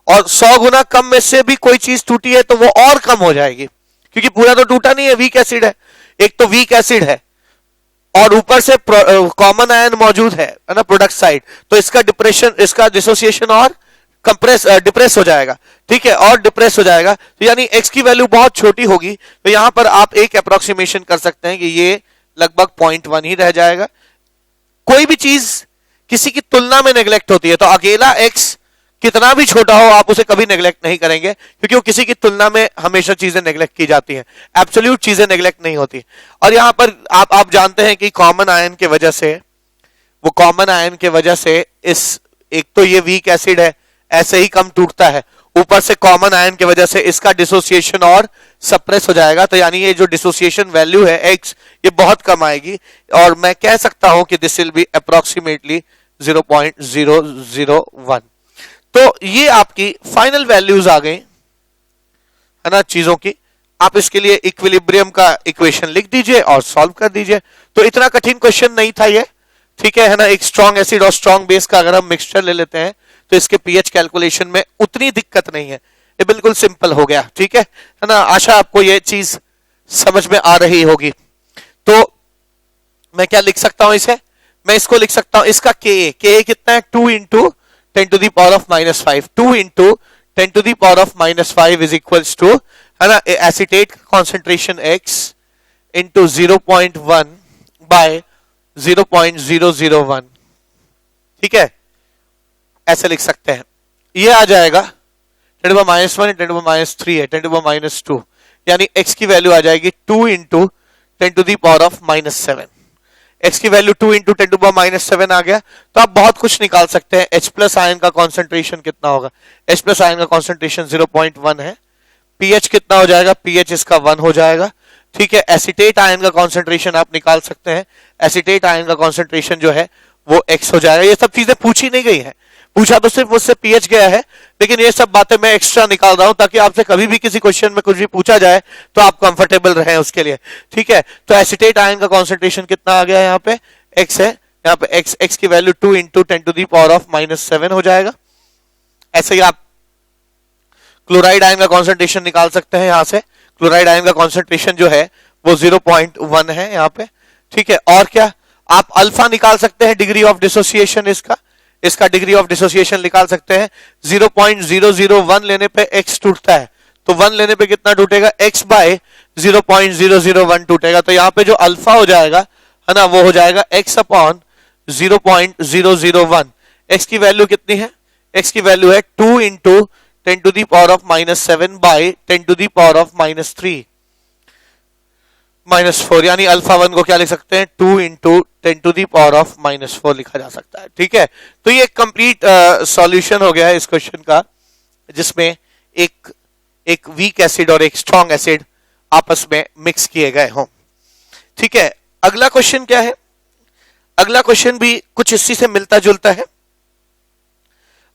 और 100 गुना कम में से भी कोई चीज टूटी है तो वो और कम हो जाएगी, क्योंकि पूरा तो टूटा नहीं है, वीक एसिड है, एक तो वीक एसिड है और ऊपर से कॉमन आयन मौजूद है ना प्रोडक्ट साइड, तो इसका डिप्रेशन, इसका डिसोसिएशन और डिप्रेस हो जाएगा, ठीक है, और डिप्रेस हो जाएगा, तो यानी x की वैल्यू बहुत छोटी होगी। तो यहां पर आप एक अप्रोक्सीमेशन कर सकते हैं कि ये लगभग 0.1 ही रह जाएगा। कोई भी चीज किसी की तुलना में नेग्लेक्ट होती है, तो अकेला x कितना भी छोटा हो आप उसे कभी नेग्लेक्ट नहीं करेंगे, क्योंकि वो किसी की तुलना में हमेशा चीजें नेग्लेक्ट की जाती हैं, एब्सोल्यूट चीजें नेग्लेक्ट नहीं होती। और यहां पर आप जानते हैं कि कॉमन आयन के वजह से, वो कॉमन आयन के वजह से इस, एक तो ये वीक एसिड है, ऐसे ही कम टूटता है, ऊपर से कॉमन आयन की वजह से इसका डिसोसिएशन और सप्रेस हो जाएगा, तो यानी ये जो डिसोसिएशन वैल्यू है x, ये बहुत कम आएगी, और मैं कह सकता हूं कि दिस विल बी अप्रोक्सीमेटली 0.001। तो ये आपकी फाइनल वैल्यूज आ गई, है ना, चीजों की। आप इसके लिए इक्विलिब्रियम का इक्वेशन लिख दीजिए और सॉल्व कर दीजिए। तो इतना कठिन क्वेश्चन नहीं था ये, ठीक है ना। एक स्ट्रॉन्ग एसिड और स्ट्रॉन्ग बेस का अगर हम मिक्सचर ले लेते हैं तो इसके पीएच कैलकुलेशन में उतनी दिक्कत नहीं है, ये बिल्कुल सिंपल हो गया, ठीक है ना। आशा आपको ये चीज समझ में आ रही होगी। तो मैं क्या लिख सकता हूं इसे, मैं इसको लिख सकता हूं, इसका Ka कितना है, 2 into 10 to the power of -5, 2 into 10 to the power of -5 is equals to, है ना, acetate concentration x into 0.1 by 0.001, ठीक है, ऐसे लिख सकते हैं। ये आ जाएगा 10 to the -1, 10 to the -3 है, 10 to the -2, यानी x की वैल्यू आ जाएगी 2 into 10 to the power of -7। x की वैल्यू 2 इंटू 10 to the -7 आ गया। तो आप बहुत कुछ निकाल सकते हैं। H प्लस आयन का कॉन्सेंट्रेशन कितना होगा, H प्लस आयन का कॉन्सेंट्रेशन 0.1 है, पीएच कितना हो जाएगा, पीएच इसका 1 हो जाएगा। ठीक है, एसिटेट आयन का कॉन्सेंट्रेशन आप निकाल सकते हैं, एसिटेट आयन का कॉन्सेंट्रेशन जो है वो x हो जाएगा। ये सब चीजें पूछी नहीं गई है, पूछा तो सिर्फ मुझसे पीएच गया है, लेकिन ये सब बातें मैं एक्स्ट्रा निकाल रहा हूं ताकि आपसे कभी भी किसी क्वेश्चन में कुछ भी पूछा जाए तो आप कंफर्टेबल रहें उसके लिए। ठीक है, तो एसिटेट आयन का कॉन्सेंट्रेशन कितना आ गया यहाँ पे, x है, यहाँ पे x की वैल्यू 2 इंटू 10⁻⁻7 हो जाएगा। ऐसे ही आप क्लोराइड आयन का कॉन्सेंट्रेशन निकाल सकते हैं यहां से। क्लोराइड आयन का कॉन्सेंट्रेशन जो है वो 0.1 है यहाँ पे। ठीक है, और क्या आप अल्फा निकाल सकते हैं, डिग्री ऑफ डिसोसिएशन इसका डिग्री ऑफ डिसोसिएशन निकाल सकते हैं। 0.001 लेने पे x टूटता है, तो 1 लेने पे कितना टूटेगा, x बाय 0.001 टूटेगा। तो यहाँ पे जो अल्फा हो जाएगा है ना, वो हो जाएगा x अपॉन 0.001। x की वैल्यू कितनी है, x की वैल्यू है 2 इंटू 10⁻⁻7 बाय 10⁻⁻3 -4, यानी अल्फा 1 को क्या लिख सकते हैं, 2 इंटू 10⁻⁻4 लिखा जा सकता है। ठीक है, तो ये कंप्लीट सॉल्यूशन हो गया है इस क्वेश्चन का, जिसमें एक वीक एसिड और एक स्ट्रॉन्ग एसिड आपस में मिक्स किए गए हों। ठीक है, अगला क्वेश्चन क्या है, अगला क्वेश्चन भी कुछ इसी से मिलता जुलता है।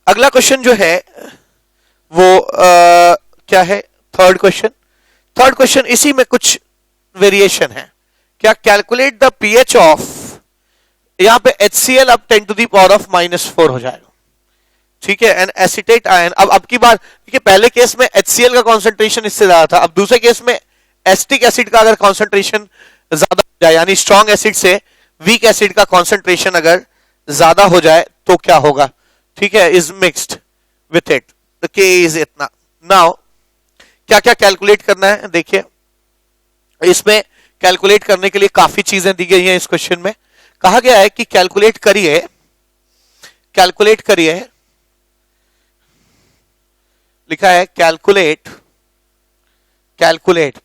अगला क्वेश्चन जो है वो क्या है, थर्ड क्वेश्चन इसी में कुछ वेरिएशन है। क्या, कैलकुलेट द पीएच ऑफ, यहां पे HCl अब 10⁻⁻4 हो जाएगा। ठीक है, एंड एसिटेट आयन, अब की बार देखिए, पहले केस में HCl का कॉन्सेंट्रेशन इससे ज्यादा था, अब दूसरे केस में एसिटिक एसिड का अगर कॉन्सेंट्रेशन ज्यादा हो जाए, यानी स्ट्रॉन्ग एसिड से वीक एसिड का कॉन्सेंट्रेशन अगर ज्यादा हो जाए तो क्या होगा। ठीक है, is mixed with it, the के इज इतना। नाउ क्या क्या कैलकुलेट करना है, देखिए इसमें कैलकुलेट करने के लिए काफी चीजें दी गई हैं। इस क्वेश्चन में कहा गया है कि कैलकुलेट करिए, लिखा है कैलकुलेट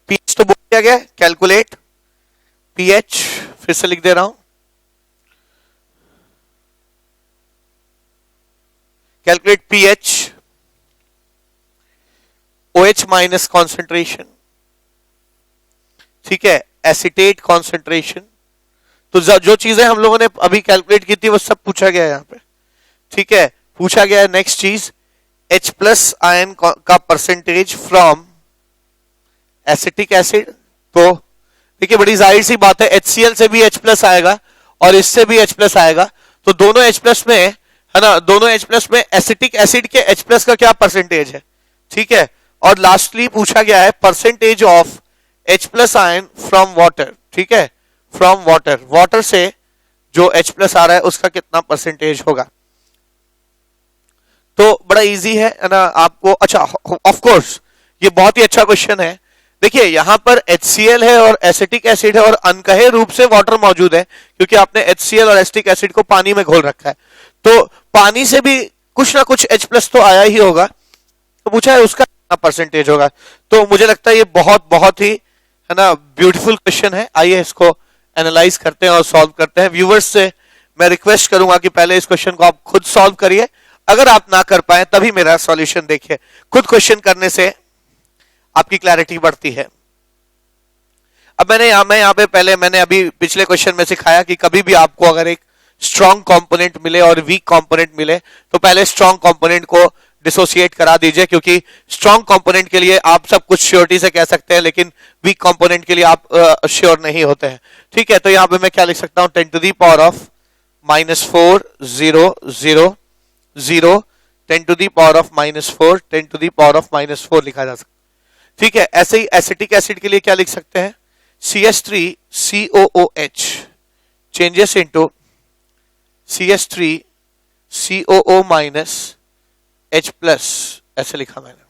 पीएच तो बोल दिया गया, कैलकुलेट पीएच, फिर से लिख दे रहा हूं, calculate pH, OH minus concentration, ठीक है, एसिटेट कॉन्सेंट्रेशन। तो जो चीजें हम लोगों ने अभी कैलकुलेट की थी वो सब पूछा गया है यहां पे। ठीक है, पूछा गया है नेक्स्ट चीज, H प्लस आयन का परसेंटेज फ्रॉम एसिटिक एसिड। तो देखिए बड़ी जाहिर सी बात है, HCl से भी H प्लस आएगा और इससे भी H प्लस आएगा, तो दोनों H प्लस में है ना, दोनों H प्लस में एसिटिक एसिड के H प्लस का क्या परसेंटेज है। ठीक है, और लास्टली पूछा गया है percentage of H plus ion from water. ठीक है, फ्रॉम वाटर से जो H प्लस आ रहा है उसका कितना परसेंटेज होगा। तो बड़ा इजी है ना आपको। अच्छा, ऑफ कोर्स ये बहुत ही अच्छा क्वेश्चन है। देखिए यहां पर HCl है और एसिटिक एसिड है और अनकहे रूप से वाटर मौजूद है, क्योंकि आपने HCl और एसिटिक एसिड को पानी में घोल रखा है, तो पानी से भी कुछ ना कुछ H प्लस तो आया ही होगा। तो पूछा है उसका कितना परसेंटेज होगा। तो मुझे लगता है ये बहुत ही है ना ब्यूटीफुल क्वेश्चन है। आइए इसको एनालाइज करते हैं और सॉल्व करते हैं। व्यूवर्स से मैं रिक्वेस्ट करूंगा कि पहले इस क्वेश्चन को आप खुद सॉल्व करिए, अगर आप ना कर पाए तभी मेरा सॉल्यूशन देखिए। खुद क्वेश्चन करने से आपकी क्लैरिटी बढ़ती है। अब मैं यहाँ पे पहले मैंने अभी पिछले क्वेश्चन में सिखाया कि कभी भी आपको अगर एक स्ट्रॉन्ग कंपोनेंट मिले और वीक कंपोनेंट मिले तो पहले स्ट्रॉन्ग कंपोनेंट को डिसोसिएट करा दीजिए, क्योंकि स्ट्रॉन्ग कंपोनेंट के लिए आप सब कुछ श्योरिटी से कह सकते हैं, लेकिन वीक कंपोनेंट के लिए आप श्योर नहीं होते हैं। ठीक है, तो यहाँ पे मैं क्या लिख सकता हूं, 10⁻⁻4 0 0 0 10⁻⁻4 10⁻⁻4 लिखा जा सकता है। ठीक है, ऐसे ही एसिटिक एसिड के लिए क्या लिख सकते हैं, CH3COOH changes into CH3COO minus H plus, ऐसे लिखा मैंने,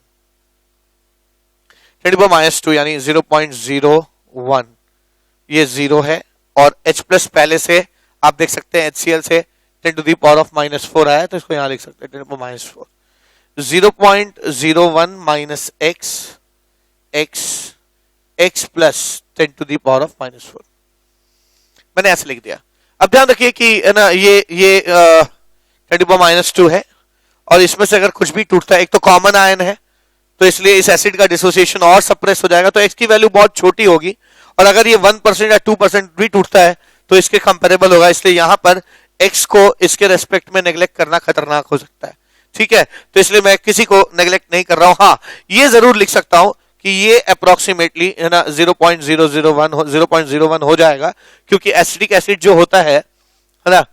10⁻⁻2 यानी 0.01, ये 0 है, और H प्लस पहले से आप देख सकते हैं HCl से 10⁻⁻4 आया, तो इसको यहां लिख सकते हैं 10⁻⁻4, 0.01 माइनस x प्लस 10⁻⁻4, मैंने ऐसे लिख दिया। अब ध्यान रखिए कि है ना ये 10⁻⁻2 है और इसमें से अगर कुछ भी टूटता है, एक तो कॉमन आयन है तो इसलिए इस एसिड का डिसोसिएशन और सप्रेस हो जाएगा, तो x की वैल्यू बहुत छोटी होगी, और अगर ये 1% या 2% भी टूटता है तो इसके कंपेरेबल होगा, इसलिए यहां पर x को इसके रेस्पेक्ट में नेग्लेक्ट करना खतरनाक हो सकता है। ठीक है, तो इसलिए मैं किसी को नेग्लेक्ट नहीं कर रहा हूं। हाँ, ये जरूर लिख सकता हूं कि ये अप्रोक्सीमेटली है ना 0.001 हो जाएगा, क्योंकि एसिटिक एसिड जो होता है ना,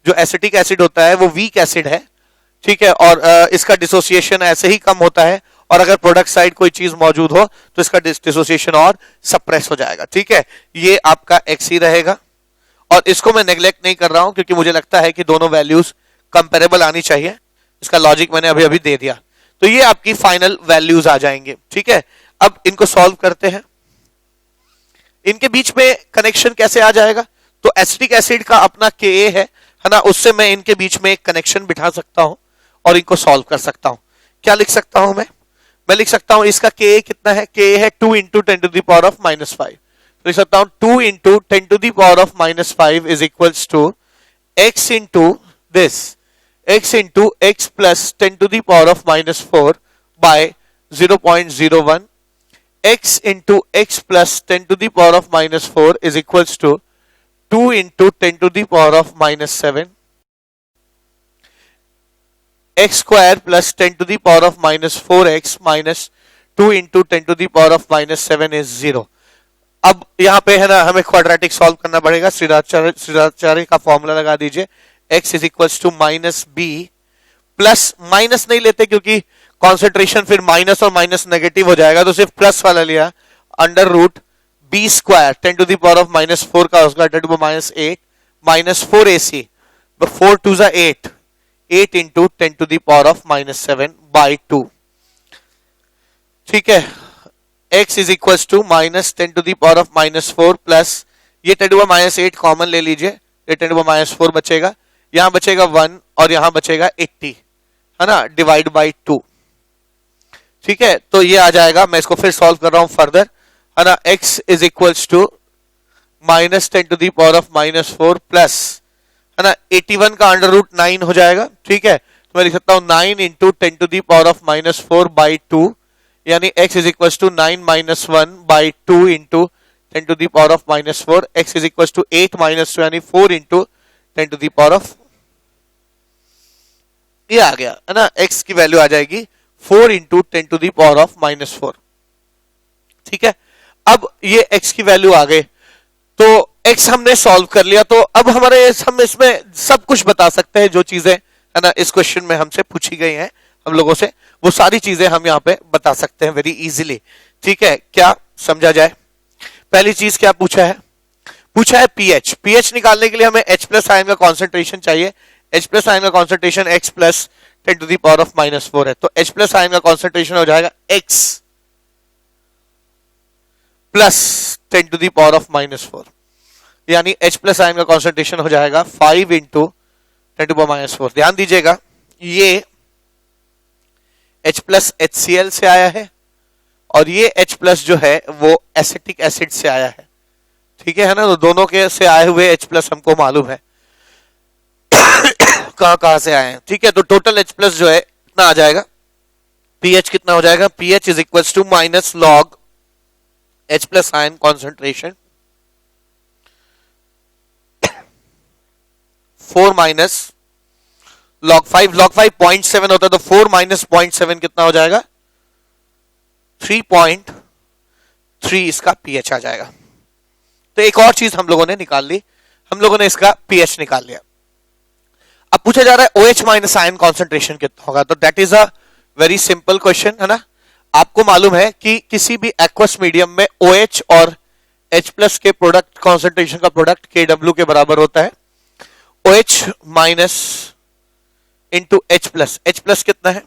जो एसिटिक एसिड होता है वो वीक एसिड है। ठीक है, और इसका डिसोसिएशन ऐसे ही कम होता है, और अगर प्रोडक्ट साइड कोई चीज मौजूद हो तो इसका डिसोसिएशन और सप्रेस हो जाएगा। ठीक है, ये आपका एक्स ही रहेगा, और इसको मैं नेग्लेक्ट नहीं कर रहा हूं क्योंकि मुझे लगता है कि दोनों वैल्यूज कंपेरेबल आनी चाहिए। इसका लॉजिक मैंने अभी अभी दे दिया, तो ये आपकी फाइनल वैल्यूज आ जाएंगे। ठीक है, अब इनको सॉल्व करते हैं। इनके बीच में कनेक्शन कैसे आ जाएगा, तो एसिटिक एसिड का अपना Ka है ना, उससे मैं इनके बीच में एक कनेक्शन बिठा सकता हूं और इनको सॉल्व कर सकता हूं। क्या लिख सकता हूं मैं लिख सकता हूं इसका Ka कितना है, Ka है 2 into 10 to the power of -5, तो लिख सकता हूं 2 into 10 to the power of -5 is equals to x into this, x into x plus 10 to the power of -4 by 0.01, x into x plus 10 to the power of -4 is equals to 2 into 10 to the power of -7, x square plus 10 to the power of -4x minus 2 into 10 to the power of -7 is 0। अब यहां पे है ना हमें क्वाड्रेटिक सॉल्व करना पड़ेगा। श्रीराचार्य का फॉर्मूला लगा दीजिए, x is equals to -b, plus minus नहीं लेते क्योंकि कॉन्सेंट्रेशन फिर माइनस और माइनस नेगेटिव हो जाएगा, तो सिर्फ प्लस वाला लिया, under root b square 10 to the power of -4 का उसका 10 to -8 minus 4ac, 4 2 8, 8 into 10 to the power of -7 by 2। ठीक है, x is equals to -10 to the power of -4 plus ये 10 टू -8 कॉमन ले लीजिए, ये 10 टू -4 बचेगा, यहां बचेगा 1 और यहां बचेगा 80, है ना, डिवाइड बाई 2। ठीक है, तो ये आ जाएगा, मैं इसको फिर सॉल्व कर रहा हूं फर्दर, है ना, x is equals to -10 to the power of -4 plus, है ना, 81 का अंडर रूट 9 हो जाएगा। ठीक है, तो मैं लिख सकता हूं 9 into 10 to the power of -4 by 2, यानी x is equals to 9 - 1 by 2 into 10 to the power of -4, x is equals to 8 - 2 यानी 4 into 10 to the power of, ये आ गया, है ना, x की वैल्यू आ जाएगी 4 into 10 to the power of -4। ठीक है, अब ये x की वैल्यू आ गई, तो x हमने सॉल्व कर लिया, तो अब हम इसमें सब कुछ बता सकते हैं जो चीजें है ना इस क्वेश्चन में हमसे पूछी गई हैं हम लोगों से, वो सारी चीजें हम यहाँ पे बता सकते हैं वेरी इजीली। ठीक है, क्या समझा जाए? पहली चीज क्या पूछा है pH। pH निकालने के लिए हमें H प्लस आयन का कॉन्सेंट्रेशन चाहिए। H प्लस आयन का concentration x plus 10 to the power of -4 है, तो H प्लस आयन का कॉन्सेंट्रेशन हो जाएगा x plus 10 to the power of -4, यानी H प्लस आयन का कॉन्सेंट्रेशन हो जाएगा 5 इंटू 10 टू पावर -4। ध्यान दीजिएगा, ये H प्लस HCl से आया है और ये H प्लस जो है वो एसिटिक एसिड से आया है। ठीक है ना, तो दोनों के से आए हुए H प्लस हमको मालूम है कहां से आए हैं। ठीक है, तो टोटल H प्लस जो है कितना आ जाएगा, pH कितना हो जाएगा, pH is equals to minus log H plus ion concentration 4 minus log 5 0.7 होता है, तो 4 माइनस 0.7 कितना हो जाएगा, 3.3 इसका pH आ जाएगा। तो एक और चीज हम लोगों ने निकाल ली, हम लोगों ने इसका pH निकाल लिया। अब पूछा जा रहा है OH माइनस आयन कॉन्सेंट्रेशन कितना होगा, तो that is a very simple question, है ना। आपको मालूम है कि किसी भी एक्वस मीडियम में OH और H प्लस के प्रोडक्ट कॉन्सेंट्रेशन का प्रोडक्ट KW के बराबर होता है। OH minus into H plus कितना है,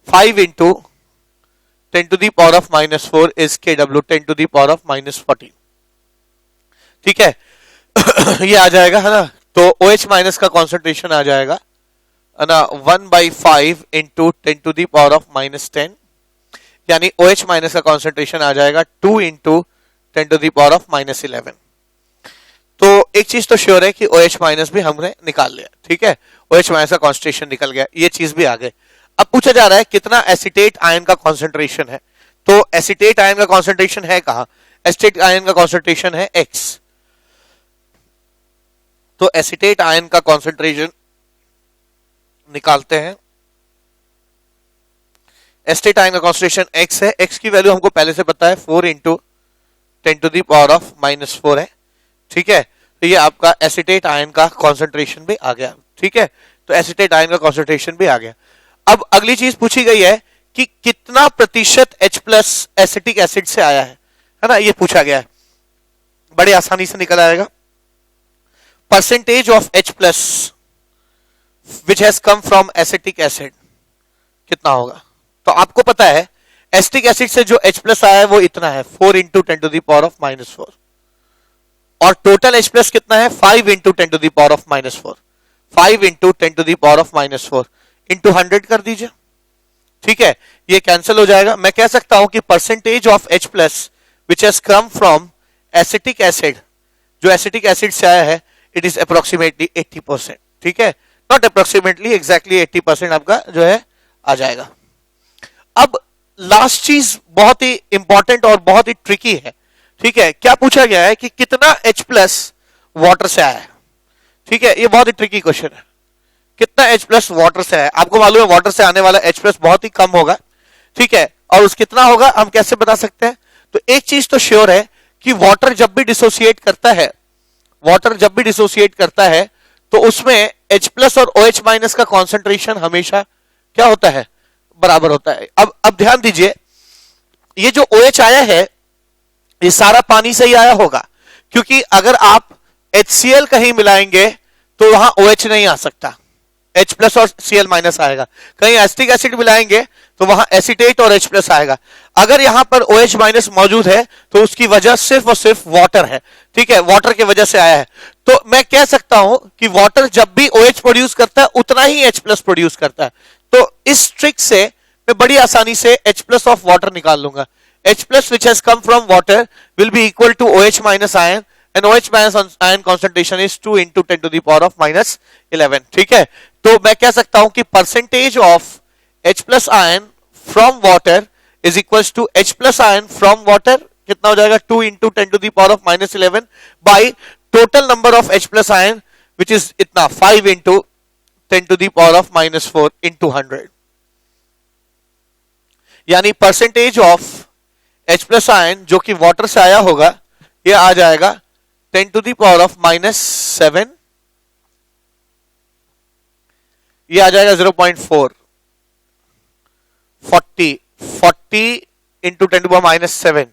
5 into 10 to the power of -4 is KW 10 to the power of -14। ठीक है ये आ जाएगा, है ना, तो OH माइनस का कॉन्सेंट्रेशन आ जाएगा, है ना, 1/5 into 10 to the power of -10, यानी OH माइनस का कॉन्सेंट्रेशन आ जाएगा 2 into 10 to the power of -11। तो एक चीज तो श्योर है कि OH माइनस भी हमने निकाल लिया। ठीक है, OH माइनस का कॉन्सेंट्रेशन निकल गया, ये चीज भी आ गई। अब पूछा जा रहा है कितना एसिटेट आयन का कॉन्सेंट्रेशन है। तो एसिटेट आयन का कॉन्सेंट्रेशन है कहां? एसिटेट आयन का कॉन्सेंट्रेशन है X। तो एसिटेट आयन का कॉन्सेंट्रेशन निकालते हैं। एसिटेट आयन का कॉन्सेंट्रेशन X है। X की वैल्यू हमको पहले से पता है 4 इंटू 10⁻⁻⁴ है। ठीक है, तो ये आपका एसिटेट आयन का कॉन्सेंट्रेशन भी आ गया। ठीक है, तो एसिटेट आयन का कॉन्सेंट्रेशन भी आ गया। अब अगली चीज पूछी गई है कि कितना प्रतिशत H+ एसिटिक एसिड से आया है ना, ये पूछा गया है। बड़े आसानी से निकल आएगा। Percentage of H+ which has come from acetic acid कितना होगा? तो आपको पता है एसिटिक एसिड से जो H+ आया है वो इतना है 4 इंटू 10⁻⁻⁴ और टोटल H+ कितना है 5 इंटू 10⁻⁻⁴। 5 इंटू 10⁻⁻⁴ इंटू 100 कर दीजिए। ठीक है, ये कैंसिल हो जाएगा। मैं कह सकता हूं कि percentage of H+ which has come from acetic acid, जो एसिटिक एसिड से आया है, इट इज अप्रोक्सीमेटली 80%। ठीक है, नॉट अप्रोक्सीमेटली, एग्जैक्टली 80% आपका जो है आ जाएगा। अब लास्ट चीज बहुत ही इंपॉर्टेंट और बहुत ही ट्रिकी है। ठीक है, क्या पूछा गया है कि कितना H+ वाटर से आया है। ठीक है, ये बहुत ही ट्रिकी क्वेश्चन है। कितना H+ वाटर से है? आपको मालूम है वाटर से आने वाला H+ बहुत ही कम होगा। ठीक है, और उस कितना होगा हम कैसे बता सकते हैं? तो एक चीज तो श्योर है कि वाटर जब भी डिसोसिएट करता है, वाटर जब भी डिसोसिएट करता है तो उसमें H+ और OH- का कॉन्सेंट्रेशन हमेशा क्या होता है? बराबर होता है। अब ध्यान दीजिए, ये जो OH आया है ये सारा पानी से ही आया होगा, क्योंकि अगर आप HCl कहीं मिलाएंगे तो वहां OH नहीं आ सकता, H+ और Cl- आएगा। कहीं एसिटिक एसिड मिलाएंगे तो वहां एसिटेट और H+ आएगा। अगर यहां पर OH- मौजूद है तो उसकी वजह सिर्फ और सिर्फ वाटर है। ठीक है, वाटर की वजह से आया है। तो मैं कह सकता हूं कि वाटर जब भी OH प्रोड्यूस करता है उतना ही H+ प्रोड्यूस करता है। तो इस ट्रिक से मैं बड़ी आसानी से H+ ऑफ वाटर निकाल लूंगा। H+ which has come from water will be equal to OH- ion and OH- ion concentration is 2 into 10⁻⁻11। ठीक है, तो मैं कह सकता हूं कि percentage of H+ ion from water is equals to H+ ion from water कितना हो जाएगा 2 into 10⁻⁻11 by total number of H+ ion which is इतना 5 into 10⁻⁻4 into 100। यानी परसेंटेज ऑफ H+ ion जो कि वाटर से आया होगा ये आ जाएगा 10⁻⁻7, ये आ जाएगा 0.4, 40 इंटू 10⁻⁻7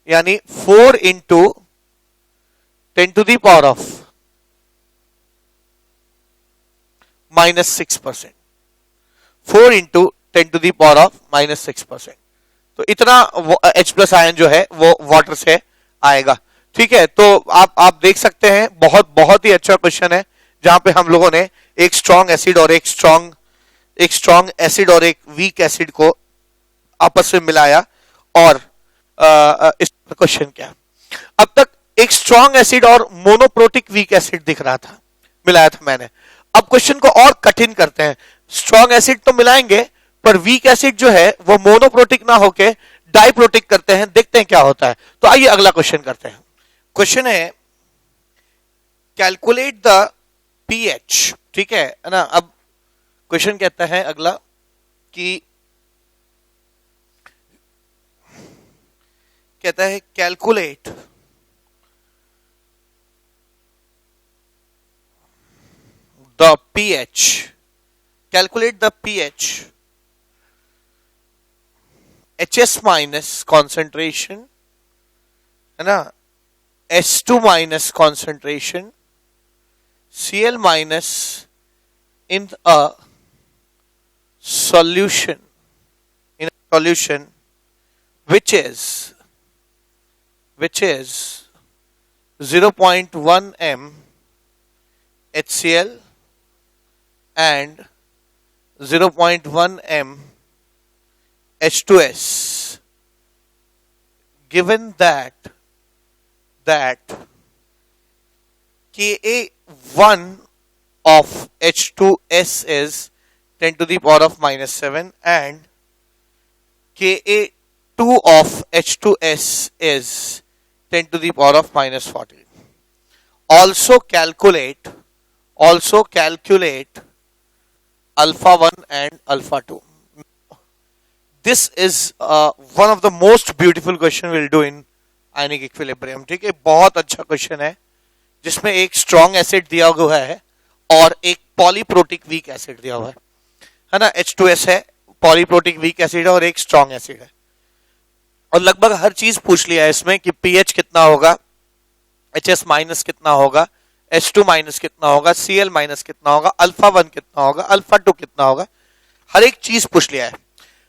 यानी 4 इंटू 10⁻⁻6%, 4 इंटू 10⁻⁻6%। तो इतना H+ आयन जो है वो वाटर से आएगा। ठीक है, तो आप देख सकते हैं बहुत ही अच्छा क्वेश्चन है जहां पे हम लोगों ने एक स्ट्रॉन्ग एसिड और एक स्ट्रॉन्ग एसिड और एक वीक एसिड को आपस में मिलाया और इस क्वेश्चन क्या, अब तक एक स्ट्रॉन्ग एसिड और मोनोप्रोटिक वीक एसिड दिख रहा था, मिलाया था मैंने। अब क्वेश्चन को और कठिन करते हैं। स्ट्रॉन्ग एसिड तो मिलाएंगे पर वीक एसिड जो है वो मोनोप्रोटिक ना होके डाइप्रोटिक करते हैं, देखते हैं क्या होता है। तो आइए अगला क्वेश्चन करते हैं। क्वेश्चन है कैलकुलेट द पीएच। ठीक है ना, अब क्वेश्चन कहता है अगला कि कहता है calculate the pH, calculate the pH HS- concentration है ना, H2- concentration, Cl- in a solution, which is 0.1 m HCl and 0.1 m H2S, given that Ka1 of H2S is 10 to the power of -7 and Ka2 of H2S is 10 to the power of -14. Also calculate alpha 1 and alpha 2. This is one of the most beautiful question we'll do in ionic equilibrium. ठीक है, बहुत अच्छा क्वेश्चन है जिसमें एक स्ट्रॉन्ग एसिड दिया हुआ है और एक पॉलीप्रोटिक वीक एसिड दिया हुआ है ना. H2S है, पॉलीप्रोटिक वीक एसिड है और एक स्ट्रॉन्ग एसिड है. और लगभग हर चीज पूछ लिया है इसमें कि pH कितना होगा, HS माइनस कितना होगा, H2 माइनस कितना होगा, Cl माइनस कितना होगा, अल्फा 1 कितना होगा, अल्फा 2 कितना होगा, हर एक चीज पूछ लिया है.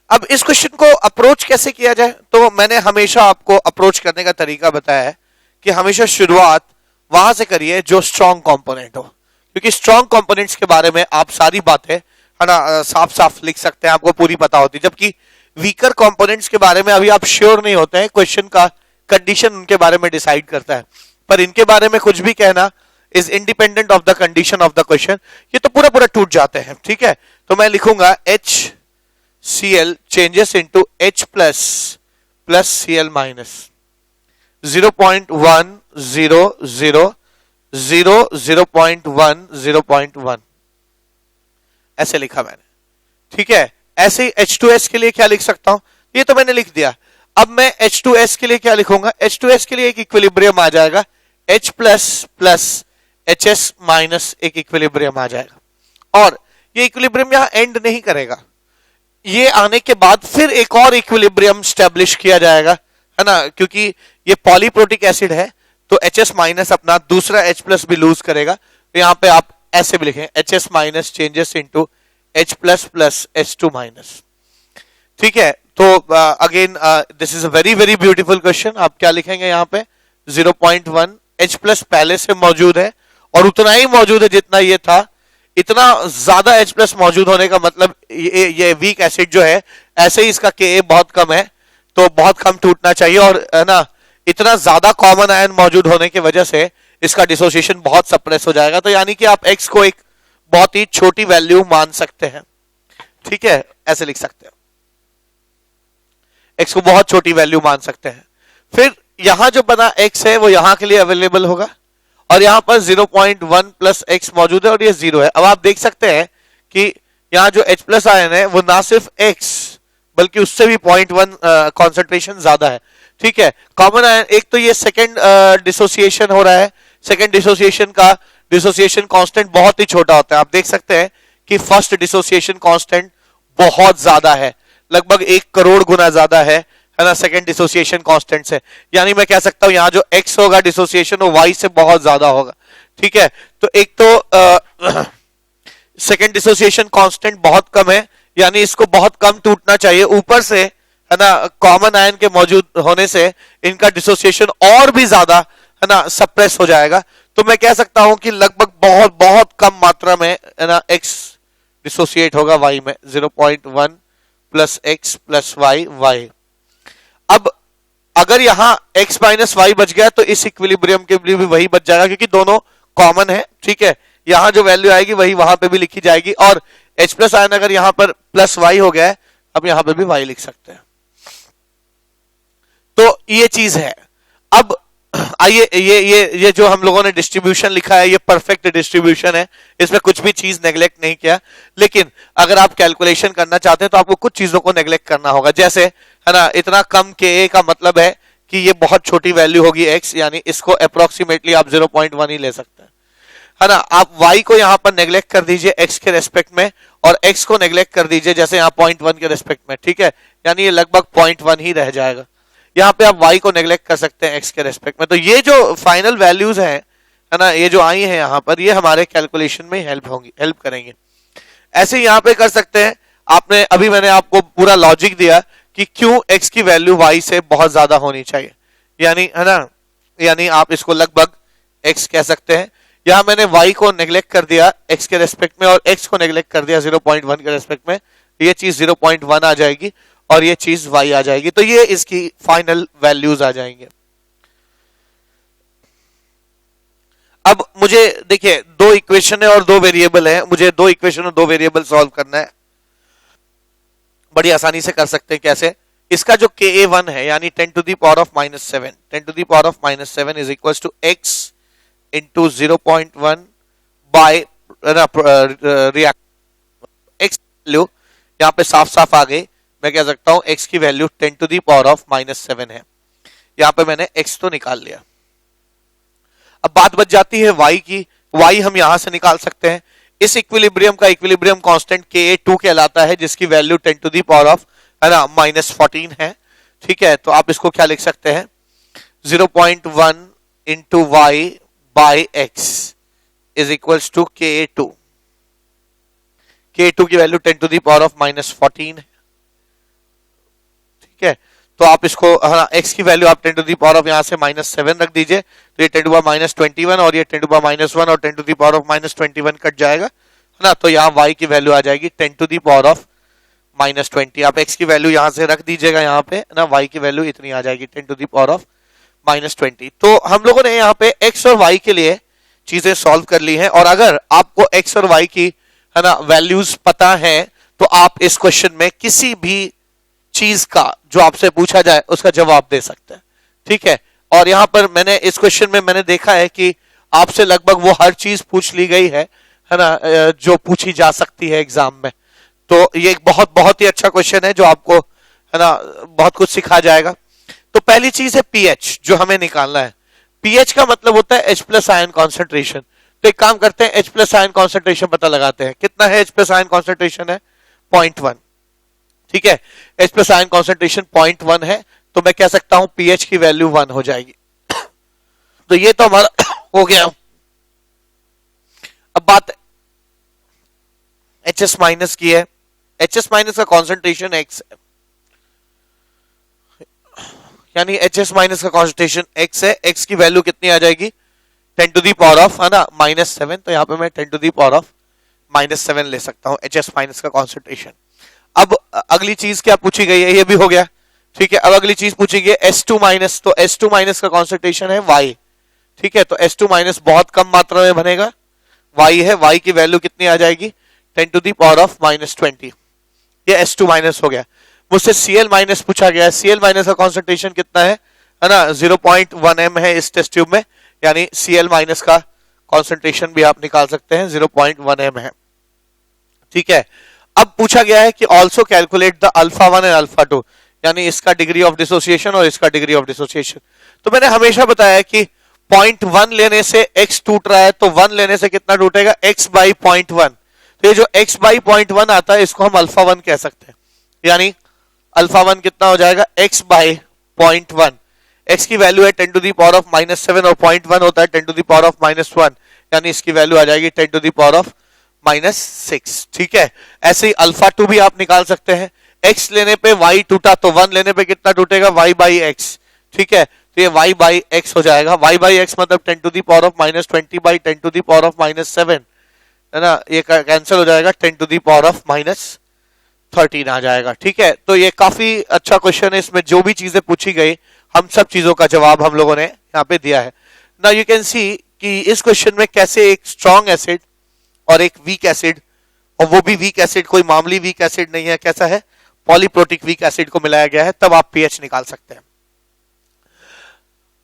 अब इस क्वेश्चन को अप्रोच कैसे किया जाए, तो मैंने हमेशा आपको अप्रोच करने का तरीका बताया है कि हमेशा शुरुआत वहां से करिए जो स्ट्रॉन्ग कंपोनेंट हो, क्योंकि स्ट्रॉन्ग कंपोनेंट्स के बारे में आप सारी बातें है ना साफ साफ लिख सकते हैं, आपको पूरी पता होती है. जबकि वीकर कंपोनेंट्स के बारे में अभी आप श्योर नहीं होते हैं, क्वेश्चन का कंडीशन उनके बारे में डिसाइड करता है. पर इनके बारे में कुछ भी कहना is independent of the condition of the question. ये तो पूरा पूरा टूट जाते हैं. ठीक है, तो मैं लिखूंगा HCl changes into H plus Cl minus 0.1 0 0 0 0.1 0.1 ऐसे लिखा मैंने. ठीक है, ऐसे ही H2S के लिए क्या लिख सकता हूं, ये तो मैंने लिख दिया. अब मैं H2S के लिए क्या लिखूंगा, H2S के लिए एक इक्विलिब्रियम आ जाएगा, H प्लस HS माइनस एक इक्विलिब्रियम आ जाएगा. और ये इक्विलिब्रियम यहां एंड नहीं करेगा, ये आने के बाद फिर एक और इक्विलिब्रियम स्टैब्लिश किया जाएगा, है ना, क्योंकि ये पॉलीप्रोटिक एसिड है तो HS माइनस अपना दूसरा H प्लस भी लूज करेगा. तो यहां पे आप ऐसे भी लिखें HS minus changes into H plus H2 minus. ठीक है, तो again this is a very very beautiful question. आप क्या लिखेंगे यहाँ पे 0.1 H प्लस पहले से मौजूद है और उतना ही मौजूद है जितना ये था. इतना ज्यादा H प्लस मौजूद होने का मतलब ये वीक एसिड जो है, ऐसे ही इसका Ka बहुत कम है तो बहुत कम टूटना चाहिए. और है ना, इतना ज्यादा कॉमन आयन मौजूद होने की वजह से इसका डिसोसिएशन बहुत सप्रेस हो जाएगा. तो यानी कि आप X को एक बहुत ही छोटी वैल्यू मान सकते हैं. ठीक है, ऐसे लिख सकते हैं, X को बहुत छोटी वैल्यू मान सकते हैं. फिर यहां जो बना X है वो यहां के लिए अवेलेबल होगा और यहां पर 0.1 प्लस X मौजूद है और ये 0 है. अब आप देख सकते हैं कि यहां जो H प्लस आयन है वो ना सिर्फ X बल्कि उससे भी 0.1 कॉन्सेंट्रेशन ज्यादा है. ठीक है, कॉमन आयन एक तो ये सेकंड डिसोसिएशन हो रहा है. सेकंड डिसोसिएशन का डिसोसिएशन कांस्टेंट बहुत ही छोटा होता है. आप देख सकते हैं कि फर्स्ट डिसोसिएशन कांस्टेंट बहुत ज्यादा है, लगभग 1 करोड़ गुना ज्यादा है ना सेकंड डिसोसिएशन कांस्टेंट से. यानी मैं कह सकता हूं यहां जो X होगा डिसोसिएशन वो Y से बहुत ज्यादा होगा. ठीक है, तो एक तो सेकंड डिसोसिएशन कांस्टेंट बहुत कम है, यानी इसको बहुत कम टूटना चाहिए. ऊपर से है ना कॉमन आयन के मौजूद होने से इनका डिसोसिएशन और भी ज्यादा है ना सप्रेस हो जाएगा. तो मैं कह सकता हूं कि लगभग बहुत बहुत कम मात्रा में है ना X डिसोसिएट होगा Y में, 0.1 प्लस X प्लस Y. अब अगर यहां X माइनस Y बच गया तो इस इक्विलिब्रियम के लिए भी वही बच जाएगा क्योंकि दोनों कॉमन है. ठीक है, यहां जो वैल्यू आएगी वही वहां पे भी लिखी जाएगी. और H प्लस आयन अगर यहां पर प्लस Y हो गया है, अब यहां पे भी Y लिख सकते हैं. तो ये चीज है. अब आइए ये जो हम लोगों ने डिस्ट्रीब्यूशन लिखा है ये परफेक्ट डिस्ट्रीब्यूशन है, इसमें कुछ भी चीज नेग्लेक्ट नहीं किया. लेकिन अगर आप कैलकुलेशन करना चाहते हैं तो आपको कुछ चीजों को नेग्लेक्ट करना होगा. जैसे है ना इतना कम Ka का मतलब है कि ये बहुत छोटी वैल्यू होगी X, यानी इसको अप्रोक्सीमेटली आप 0.1 ही ले सकते हैं, है ना. आप Y को यहां पर नेग्लेक्ट कर दीजिए X के रेस्पेक्ट में और X को नेग्लेक्ट कर दीजिए जैसे यहाँ 0.1 के रेस्पेक्ट में. ठीक है, यानी ये लगभग 0.1 ही रह जाएगा. यहाँ पे आप Y को नेग्लेक्ट कर सकते हैं X के रेस्पेक्ट में. तो ये जो फाइनल वैल्यूज हैं है ना, ये जो आई हैं यहाँ पर, ये हमारे कैलकुलेशन में हेल्प करेंगे. ऐसे यहाँ पे कर सकते हैं. आपने अभी मैंने आपको पूरा लॉजिक दिया कि क्यों X की वैल्यू Y से बहुत ज्यादा होनी चाहिए, यानी है ना, यानी आप इसको लगभग X कह सकते हैं. यहां मैंने Y को नेग्लेक्ट कर दिया X के रेस्पेक्ट में और X को नेग्लेक्ट कर दिया 0.1 के रेस्पेक्ट में. ये चीज 0.1 आ जाएगी और ये चीज Y आ जाएगी. तो ये इसकी फाइनल वैल्यूज आ जाएंगे. अब मुझे देखिए 2 इक्वेशन है और 2 वेरिएबल है, मुझे 2 इक्वेशन और 2 वेरिएबल सॉल्व करना है. बड़ी आसानी से कर सकते हैं। कैसे? इसका जो Ka1 है यानी 10 to the power of -7, 10 to the power of -7 is equals to x into 0.1 by react x value यहाँ पे साफ साफ आ गई। मैं कह सकता हूं x की value 10 to the power of -7 है। यहाँ पे मैंने x तो निकाल लिया। अब बात बच जाती है y की। y हम यहां से निकाल सकते हैं। इस इक्विलिब्रियम का इक्विलिब्रियम कांस्टेंट Ka2 कहलाता है, जिसकी value 10 to the power of है ना -14 है। ठीक है, तो आप इसको क्या लिख सकते हैं? 0.1 into y by x is equals to Ka2। Ka2 की value 10 to the power of -14 है। ठीक है, तो आप इसको x की वैल्यू आप 10 टू दी पावर ऑफ यहां से -7 रख दीजिए, तो ये 10 टू पावर -21 और ये 10 टू पावर -1 और 10 to the power of -21 cut जाएगा, है ना। तो यहाँ y की वैल्यू आ जाएगी 10 टू दी पावर ऑफ -20। आप x की वैल्यू यहां से रख दीजिएगा यहाँ पे, है ना। y की वैल्यू इतनी आ जाएगी 10 टू दी पावर ऑफ -20। तो हम लोगों ने यहाँ पे x और y के लिए चीजें सॉल्व कर ली हैं। और अगर आपको x और y की, है ना, वैल्यूज पता है तो आप इस क्वेश्चन में किसी भी चीज का जो आपसे पूछा जाए उसका जवाब दे सकते हैं। ठीक है, और यहां पर मैंने इस क्वेश्चन में मैंने देखा है कि आपसे लगभग वो हर चीज पूछ ली गई है ना, जो पूछी जा सकती है एग्जाम में। तो ये एक बहुत बहुत ही अच्छा क्वेश्चन है जो आपको, है ना, बहुत कुछ सिखा जाएगा। तो पहली चीज है पीएच जो हमें निकालना है। पीएच का मतलब होता है H प्लस आयन कॉन्सेंट्रेशन। तो एक काम करते हैं, H प्लस आयन कॉन्सेंट्रेशन पता लगाते हैं। कितना है H प्लस आयन कॉन्सेंट्रेशन? है 0.1। ठीक है, H प्लस आयन कॉन्सेंट्रेशन 0.1 है, तो मैं कह सकता हूं पीएच की वैल्यू 1 हो जाएगी। तो ये तो हमारा हो गया। अब बात HS माइनस की है। HS माइनस का कॉन्सेंट्रेशन x है, यानी HS माइनस का कॉन्सेंट्रेशन x है। x की वैल्यू कितनी आ जाएगी? 10 टू दी पावर ऑफ, है ना, -7। तो यहां पे मैं 10 टू दी पावर ऑफ -7 ले सकता हूं HS माइनस का कॉन्सेंट्रेशन। अब अगली चीज क्या पूछी गई है? ये भी हो गया। ठीक है, अब अगली चीज पूछी गई है S2 माइनस। तो S2 माइनस का कॉन्सेंट्रेशन है y। ठीक है, तो S2 माइनस बहुत कम मात्रा में बनेगा, y है। y की वैल्यू कितनी आ जाएगी? 10 टू दी पावर ऑफ -20। ये S2 माइनस हो गया। मुझसे Cl माइनस पूछा गया है। Cl माइनस का कॉन्सेंट्रेशन कितना है ना? 0.1 m है इस टेस्ट ट्यूब में, यानी Cl माइनस का कॉन्सेंट्रेशन भी आप निकाल सकते हैं, 0.1 m है। ठीक है, अब पूछा गया है कि ऑल्सो कैलकुलेट द α1 एंड α2, यानी इसका डिग्री ऑफ डिसोसिएशन और इसका डिग्री ऑफ डिसोसिएशन। तो मैंने हमेशा बताया कि 0.1 लेने से x टूट रहा है, तो 1 लेने से कितना टूटेगा? x by 0.1। तो ये जो x बाई 0.1 आता है इसको हम α1 कह सकते हैं, यानी α1 कितना हो जाएगा? x by 0.1। x की वैल्यू है 10 टू दी पावर ऑफ -7 और 0.1 होता है 10 टू दी पावर ऑफ -1, यानी इसकी वैल्यू आ जाएगी 10 टू दी पावर ऑफ -6। ठीक है, ऐसे ही α2 भी आप निकाल सकते हैं। x लेने पे y टूटा, तो 1 लेने पे कितना टूटेगा? y by x। ठीक है, तो ये y बाई x हो जाएगा। y बाई x मतलब 10 to the power of -20 by 10 to the power of -7, है ना। ये कैंसिल हो जाएगा, 10 टू दी पावर ऑफ -13 आ जाएगा। ठीक है, तो ये काफी अच्छा क्वेश्चन है। इसमें जो भी चीजें पूछी गई हम सब चीजों का जवाब हम लोगों ने यहाँ पे दिया है। नाउ यू कैन सी कि इस क्वेश्चन में कैसे एक स्ट्रॉन्ग एसिड और एक वीक एसिड, और वो भी वीक एसिड कोई मामूली वीक एसिड नहीं है, कैसा है? पॉलीप्रोटिक वीक एसिड को मिलाया गया है, तब आप पीएच निकाल सकते हैं।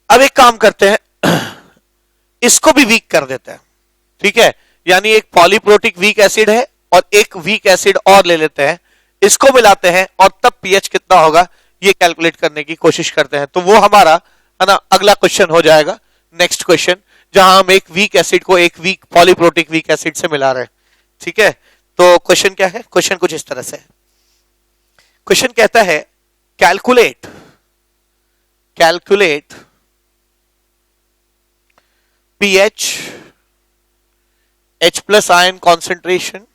अब एक काम करते हैं, इसको भी वीक कर देते हैं। ठीक है, यानी एक पॉलीप्रोटिक वीक एसिड है और एक वीक एसिड और ले लेते हैं, इसको मिलाते हैं और तब पीएच कितना होगा ये कैलकुलेट करने की कोशिश करते हैं। तो वो हमारा, है ना, अगला क्वेश्चन हो जाएगा, नेक्स्ट क्वेश्चन, जहां हम एक वीक एसिड को एक वीक पॉलीप्रोटिक वीक एसिड से मिला रहे हैं। ठीक है, तो क्वेश्चन क्या है? क्वेश्चन कुछ इस तरह से है। क्वेश्चन कहता है calculate pH, H plus ion concentration,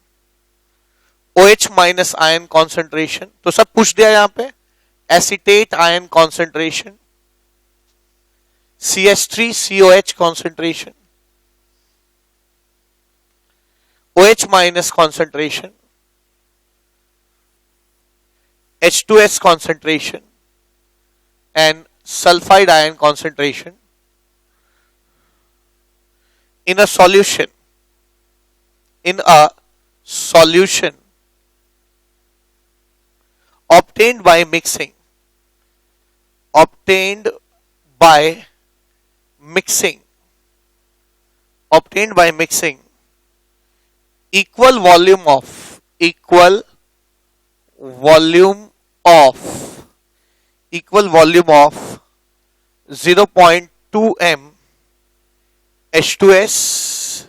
OH minus ion concentration, तो सब पूछ दिया यहां पे। Acetate ion concentration, CH3COH concentration, OH minus concentration, H2S concentration and sulfide ion concentration in a solution obtained by mixing, obtained by mixing, obtained by mixing equal volume of 0.2 m H2S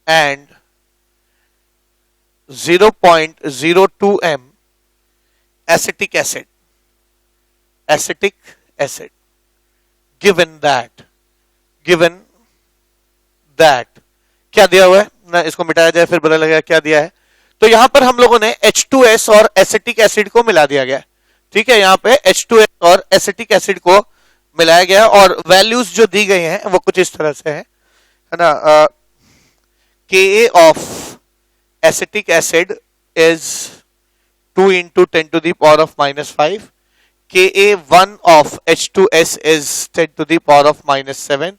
and 0.02 m acetic acid, given that क्या दिया हुआ है ना, इसको मिटाया जाए फिर पता लगेगा क्या दिया है। तो यहां पर हम लोगों ने H2S और एसिटिक एसिड को मिला दिया गया, ठीक है। यहां पे H2S और एसिटिक एसिड को मिलाया गया और वैल्यूज जो दी गई हैं वो कुछ इस तरह से है ना। Ka of acetic acid is 2 into 10 to the power of -5, Ka1 of H2S is 10 to the power of -7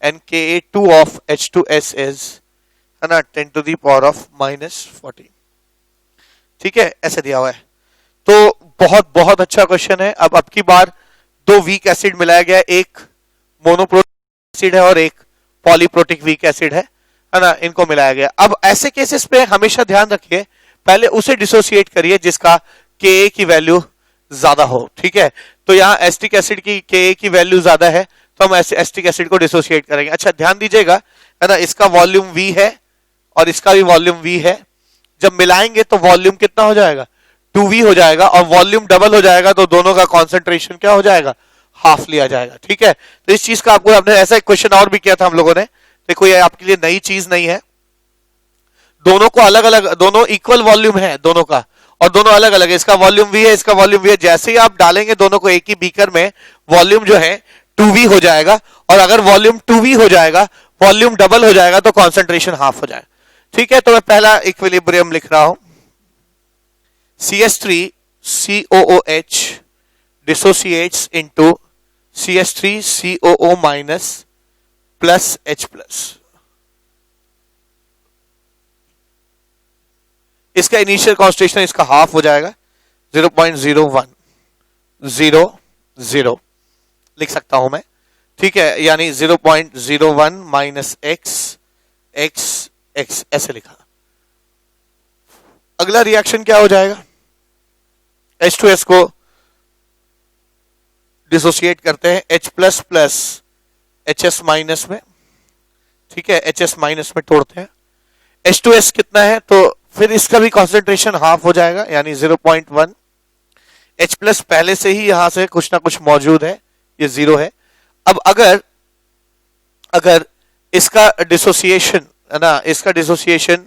and Ka2 of H2S is है ना 10 to the power of -14, ठीक है, ऐसे दिया हुआ है। तो बहुत बहुत अच्छा क्वेश्चन है। अब की बार दो वीक एसिड मिलाया गया, एक मोनोप्रोटिक एसिड है और एक पॉलीप्रोटिक वीक एसिड है ना, इनको मिलाया गया। अब ऐसे केसेस पे हमेशा ध्यान रखिए, पहले उसे डिसोसिएट करिए जिसका Ka की वैल्यू ज्यादा हो, ठीक है। तो यहाँ एसिटिक एसिड की Ka की वैल्यू ज्यादा है तो हम एसिटिक एसिड को डिसोसिएट करेंगे। अच्छा ध्यान दीजिएगा है ना, इसका वॉल्यूम V है और इसका भी वॉल्यूम V है। जब मिलाएंगे तो वॉल्यूम कितना हो जाएगा 2V हो जाएगा और वॉल्यूम डबल हो जाएगा तो दोनों का कॉन्सेंट्रेशन क्या हो जाएगा, हाफ लिया जाएगा, ठीक है। तो इस चीज का आपको हमने ऐसा एक क्वेश्चन और भी किया था हम लोगों ने, देखो ये आपके लिए नई चीज नहीं है। दोनों को अलग अलग, दोनों इक्वल वॉल्यूम है दोनों का और दोनों अलग अलग है, इसका वॉल्यूम V है इसका वॉल्यूम V है। जैसे ही आप डालेंगे दोनों को एक ही बीकर में, वॉल्यूम जो है 2V हो जाएगा और अगर वॉल्यूम 2V हो जाएगा, वॉल्यूम डबल हो जाएगा तो कॉन्सेंट्रेशन हाफ हो जाएगा, ठीक है। तो मैं पहला इक्विलिब्रियम लिख रहा हूं, CH3COOH dissociates into CH3COO minus plus H plus। इसका इनिशियल कॉन्सेंट्रेशन इसका हाफ हो जाएगा 0.0100 लिख सकता हूं मैं, ठीक है, यानी 0.01 माइनस x ऐसे लिखा। अगला रिएक्शन क्या हो जाएगा, H2S को डिसोसिएट करते हैं H plus plus HS minus में, ठीक है, HS माइनस में तोड़ते हैं। H2S कितना है तो फिर इसका भी कॉन्सेंट्रेशन हाफ हो जाएगा यानी 0.1। H प्लस पहले से ही यहां से कुछ ना कुछ मौजूद है, ये 0 है। अब अगर इसका डिसोसिएशन है ना, इसका डिसोसिएशन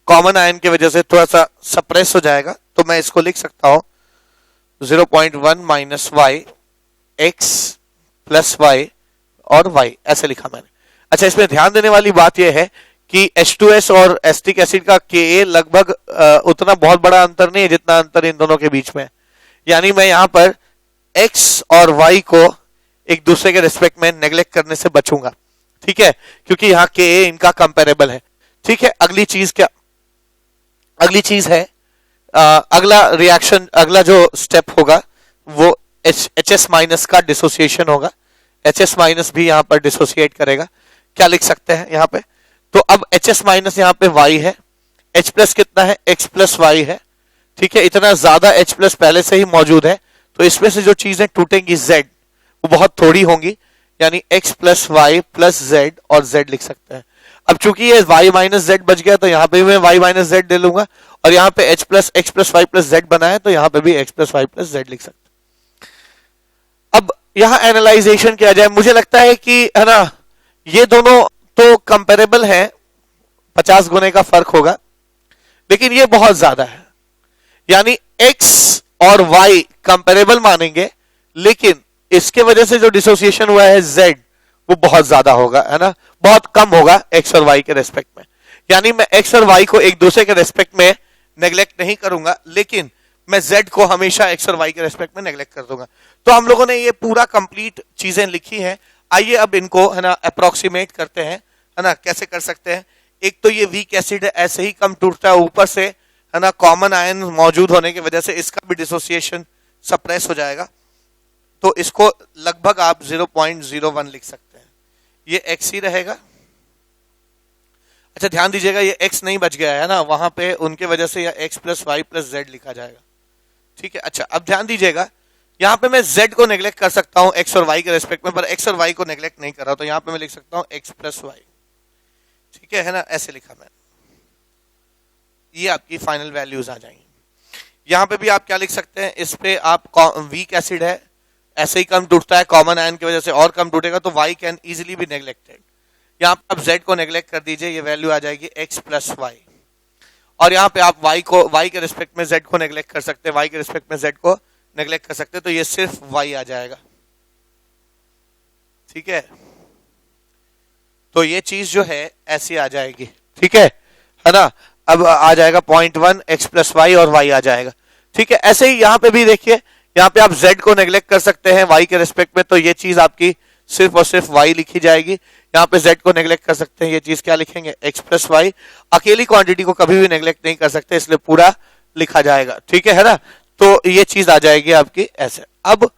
कॉमन आयन की वजह से थोड़ा सा सप्रेस हो जाएगा तो मैं इसको लिख सकता हूं 0.1 minus y x plus y और y, ऐसे लिखा मैंने। अच्छा इसमें ध्यान देने वाली बात यह है कि H2S और एसिटिक एसिड का Ka लगभग उतना बहुत बड़ा अंतर नहीं है जितना अंतर इन दोनों के बीच में है, यानी मैं यहां पर x और y को एक दूसरे के रिस्पेक्ट में नेग्लेक्ट करने से बचूंगा, ठीक है, क्योंकि यहाँ Ka इनका कंपेरेबल है, ठीक है। अगली चीज है अगला रिएक्शन, अगला जो स्टेप होगा वो HS माइनस का डिसोसिएशन होगा। HS माइनस भी यहां पर डिसोसिएट करेगा, क्या लिख सकते हैं यहां पे, तो अब HS माइनस यहां पे y है, H प्लस कितना है x प्लस y है, ठीक है। इतना ज्यादा H प्लस पहले से ही मौजूद है तो इसमें से जो चीजें टूटेंगी Z वो बहुत थोड़ी होंगी, यानी x plus y plus z और z लिख सकते हैं। अब चूंकि ये y माइनस z बच गया तो यहाँ पे भी मैं y माइनस z ले लूंगा और यहाँ पे h plus x plus y plus z बना है तो यहाँ पे भी x plus y plus z लिख सकते हैं। अब यहाँ एनालाइजेशन किया जाए, मुझे लगता है कि है ना ये दोनों तो कंपेरेबल है, 50 गुने का फर्क होगा, लेकिन ये बहुत ज्यादा है, यानी x और y कंपेरेबल मानेंगे लेकिन इसके वजह से जो डिसोसिएशन हुआ है z वो बहुत ज्यादा होगा, है ना, बहुत कम होगा x और y के रेस्पेक्ट में। यानी मैं x और y को एक दूसरे के रेस्पेक्ट में नेग्लेक्ट नहीं करूंगा लेकिन मैं z को हमेशा x और y के रेस्पेक्ट में नेग्लेक्ट कर दूंगा। तो हम लोगों ने ये पूरा कंप्लीट चीजें लिखी हैं, आइए अब इनको है ना अप्रोक्सीमेट करते हैं, है ना, कैसे कर सकते हैं। एक तो ये वीक एसिड है, ऐसे ही कम टूटता है, ऊपर से है ना, कॉमन आयन मौजूद होने की वजह से इसका भी डिसोसिएशन सप्रेस हो जाएगा, तो इसको लगभग आप 0.01 लिख सकते हैं। ये x ही रहेगा। अच्छा ध्यान दीजिएगा, ये x नहीं बच गया है ना, वहां पे उनके वजह से यह x plus y plus z लिखा जाएगा। ठीक है, अच्छा अब ध्यान दीजिएगा, यहां पे मैं z को नेग्लेक्ट कर सकता हूं x और y के रेस्पेक्ट में, पर x और y को नेग्लेक्ट नहीं कर रहा, तो यहां पे मैं लिख सकता हूं x प्लस वाई। ठीक है ना, ऐसे लिखा मैंने। ये आपकी फाइनल वैल्यूज आ जाएंगी। यहां पे भी आप क्या लिख सकते हैं, इस पे आप वीक एसिड है, ऐसे ही कम टूटता है, कॉमन आयन की वजह से और कम टूटेगा, तो y can easily be neglected. यहाँ पे आप z को नेग्लेक्ट कर दीजिए, ये वैल्यू आ जाएगी x प्लस वाई। और यहाँ पे आप y के रिस्पेक्ट में z को नेग्लेक्ट कर सकते हैं, y के रिस्पेक्ट में z को नेग्लेक्ट कर सकते हैं, तो ये सिर्फ y आ जाएगा। ठीक है, तो ये चीज जो है ऐसी आ जाएगी। ठीक है ना, अब आ जाएगा 0.1 x प्लस वाई और y आ जाएगा। ठीक है, ऐसे ही यहाँ पे भी देखिए, यहाँ पे आप z को नेग्लेक्ट कर सकते हैं y के रिस्पेक्ट में, तो ये चीज आपकी सिर्फ और सिर्फ y लिखी जाएगी। यहाँ पे z को नेग्लेक्ट कर सकते हैं, ये चीज क्या लिखेंगे, x प्लस वाई। अकेली क्वांटिटी को कभी भी नेग्लेक्ट नहीं कर सकते, इसलिए पूरा लिखा जाएगा। ठीक है ना, तो ये चीज आ जाएगी आपकी ऐसे। अब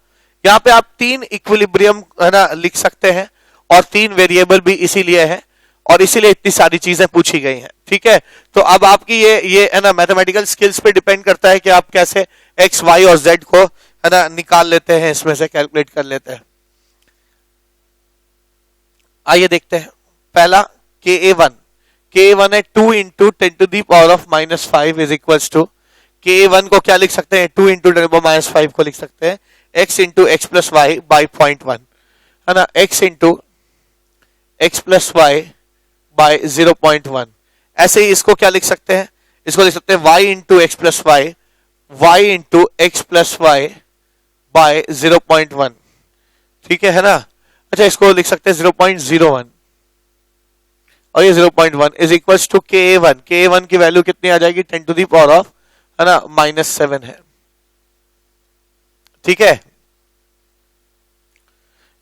यहाँ पे आप 3 इक्विलिब्रियम है ना लिख सकते हैं, और 3 वेरिएबल भी इसीलिए है, और इसीलिए इतनी सारी चीजें पूछी गई हैं। ठीक है, तो अब आपकी ये है ना मैथमेटिकल स्किल्स पे डिपेंड करता है कि आप कैसे x, y और z को है ना निकाल लेते हैं, इसमें से कैलकुलेट कर लेते हैं। आइए देखते हैं। पहला Ka1 है 2 into 10 to the power of -5 is equals to, Ka1 को क्या लिख सकते हैं, 2 इंटू 10 -5 को लिख सकते हैं x into x plus y by 0.1, है ना, x into x plus y by 0.1। ऐसे ही इसको क्या लिख सकते हैं, इसको लिख सकते हैं y into x plus y, y into x plus y by 0.1। ठीक है ना, अच्छा इसको लिख सकते हैं 0.01, और ये 0.1 इज इक्वल्स टू Ka1 की वैल्यू कितनी आ जाएगी, 10 टू दी पावर ऑफ है ना -7 है। ठीक है,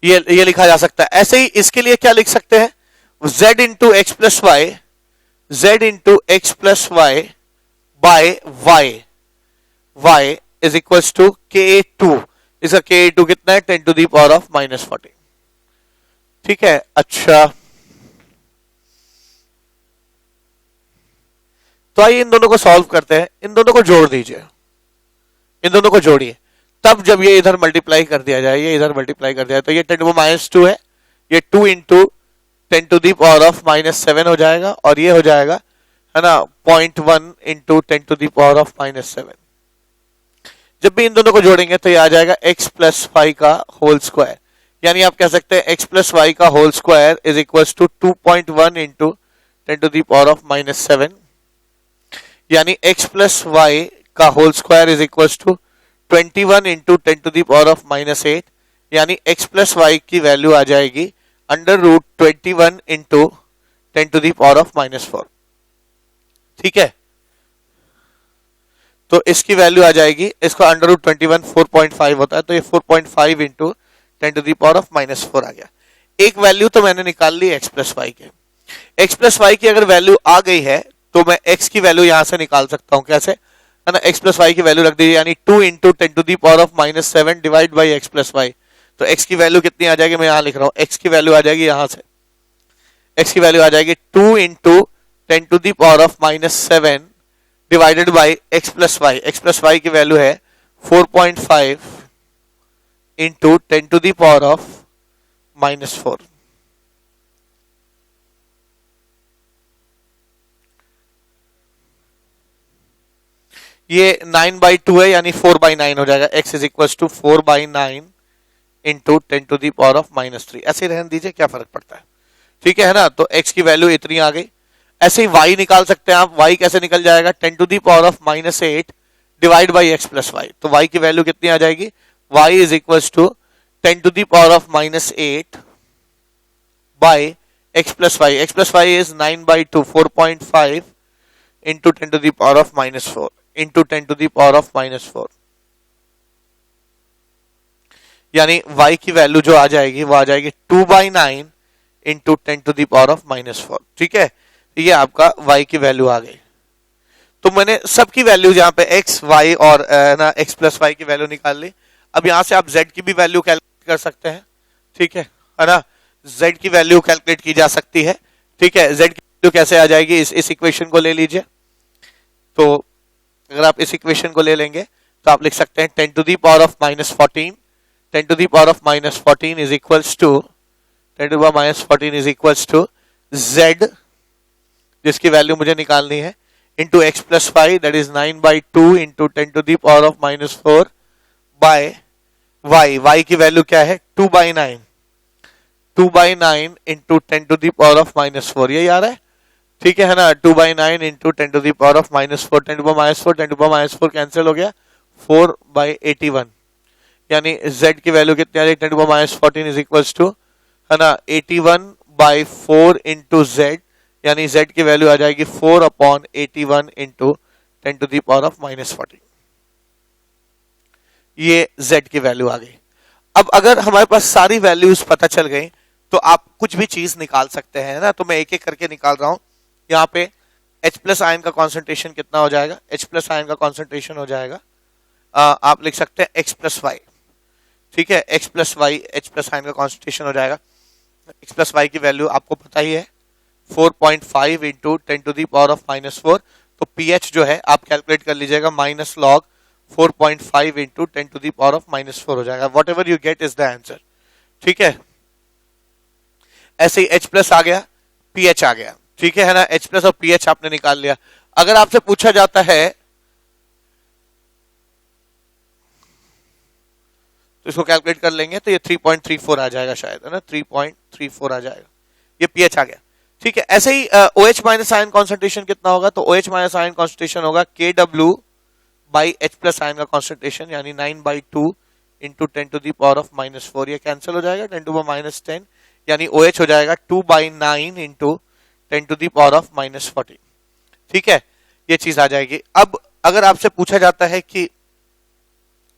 ये लिखा जा सकता है। ऐसे ही इसके लिए क्या लिख सकते हैं, z into x plus y, z into x plus y by y is equals to Ka2। इसका Ka2 कितना है, 10 टू दी पावर ऑफ -40। ठीक है, अच्छा तो आइए इन दोनों को सॉल्व करते हैं। इन दोनों को जोड़ दीजिए, इन दोनों को जोड़िए, तब जब ये इधर मल्टीप्लाई कर दिया जाए, ये इधर मल्टीप्लाई कर दिया जाए, तो ये 10 -2 है, ये 2 into 10 to the power of -7 हो जाएगा, और ये हो जाएगा है ना 0.1 into 10 to the power of -7। जब भी इन दोनों को जोड़ेंगे तो ये आ जाएगा x प्लस वाई का होल स्क्वायर, यानी आप कह सकते हैं x प्लस वाई का whole square is equals to 2.1 into 10 to the power of -7, यानी x प्लस वाई का whole square is equals to 21 into 10 to the power of -8, यानी x प्लस वाई की वैल्यू आ जाएगी √21 into 10 to the power of -4। ठीक है, तो इसकी वैल्यू आ जाएगी, इसको √21 4.5 होता है, तो ये 4.5 into 10 to the power of -4 आ गया। एक वैल्यू तो मैंने निकाल ली x प्लस वाई के। x प्लस वाई की अगर वैल्यू आ गई है तो मैं x की वैल्यू यहां से निकाल सकता हूं, कैसे, है ना, x प्लस वाई की वैल्यू रख दीजिए, यानी 2 into 10 to the power of -7 divide by x plus y. तो x की वैल्यू कितनी आ जाएगी, मैं यहां लिख रहा हूं, x की वैल्यू आ जाएगी यहां से, x की वैल्यू आ जाएगी 2 into 10 to the power of -7 divided by x plus y. x plus y की वैल्यू है 4.5 into 10 to the power of -4। ये 9/2 है, यानी 4/9 हो जाएगा, x is equal to 4/9 into 10 to the power of -3। ऐसे रहने दीजिए, क्या फर्क पड़ता है। ठीक है ना, तो x की वैल्यू इतनी आ गई। ऐसे ही y निकाल सकते हैं आप, y कैसे निकल जाएगा, 10 to the power of -8 divide by x plus y. तो y की वैल्यू कितनी आ जाएगी, y is equal to 10 to the power of -8 by x plus y. x plus y is 9/2, 4.5 into 10 to the power of -4 into 10 to the power of -4, यानी y की वैल्यू जो आ जाएगी वो आ जाएगी 2/9 into 10 to the power of -4। ठीक है, ये आपका y की वैल्यू आ गई। तो मैंने सबकी वैल्यू यहाँ पे x y और ना x प्लस वाई की वैल्यू निकाल ली। अब यहाँ से आप z की भी वैल्यू कैलकुलेट कर सकते हैं, ठीक है ना, z की वैल्यू कैलकुलेट की जा सकती है, ठीक है। z की वैल्यू कैसे आ जाएगी, इस इक्वेशन को ले लीजिए। तो अगर आप इस इक्वेशन को ले लेंगे तो आप लिख सकते हैं 10 to the power of minus 14, 10 to the power of minus 14 is equals to 10 to the power minus 14 is equals to z, जिसकी वैल्यू मुझे निकालनी है, into x plus 5 that is 9 by 2 into 10 to the power of minus 4 by y की वैल्यू क्या है 2 by 9, 2 by 9 into 10 to the power of minus 4, यही आ रहा है, ठीक है ना। 2 by 9 into 10 to the power of minus 4, 10 to the power minus 4, 10 to the power minus 4 cancel हो गया, 4 by 81, यानी z की वैल्यू कितनी आ रही है 10 to the power minus 14 is equals to, है ना, 81 by 4 into z, यानी z की वैल्यू आ जाएगी 4 upon 81 into 10 to the power of minus 14, ये z की वैल्यू आ गई। अब अगर हमारे पास सारी वैल्यूज पता चल गई तो आप कुछ भी चीज निकाल सकते हैं ना, तो मैं एक एक करके निकाल रहा हूं। यहाँ पे H प्लस आयन का कॉन्सेंट्रेशन कितना हो जाएगा, H प्लस आयन का कॉन्सेंट्रेशन हो जाएगा, आप लिख सकते हैं x प्लस वाई, ठीक है, x plus y, H plus ion का कॉन्सेंट्रेशन हो जाएगा। x प्लस वाई की वैल्यू आपको पता ही है 4.5 into 10 to the power of minus 4, तो pH जो है आप कैलकुलेट कर लीजिएगा, minus log 4.5 into 10 to the power of minus 4 हो जाएगा। Whatever you get is the answer, ठीक है। ऐसे ही H प्लस आ गया, pH आ गया, ठीक है ना, H प्लस और pH आपने निकाल लिया। अगर आपसे पूछा जाता है तो इसको कैलकुलेट कर लेंगे तो ये 3.34 आ जाएगा शायद, है ना, 3.34 आ जाएगा, ये pH आ गया, ठीक है। ऐसे ही OH माइनस आयन कॉन्सेंट्रेशन कितना होगा, तो OH माइनस आयन कॉन्सेंट्रेशन होगा KW by H plus ion का कॉन्सेंट्रेशन, यानी 9/2 into 10 to the power of minus 4, ये कैंसिल हो जाएगा, 10 टू पावर माइनस 10, यानी OH हो जाएगा 2/9 into 10 to the power of minus 14, ठीक है, ये चीज आ जाएगी। अब अगर आपसे पूछा जाता है कि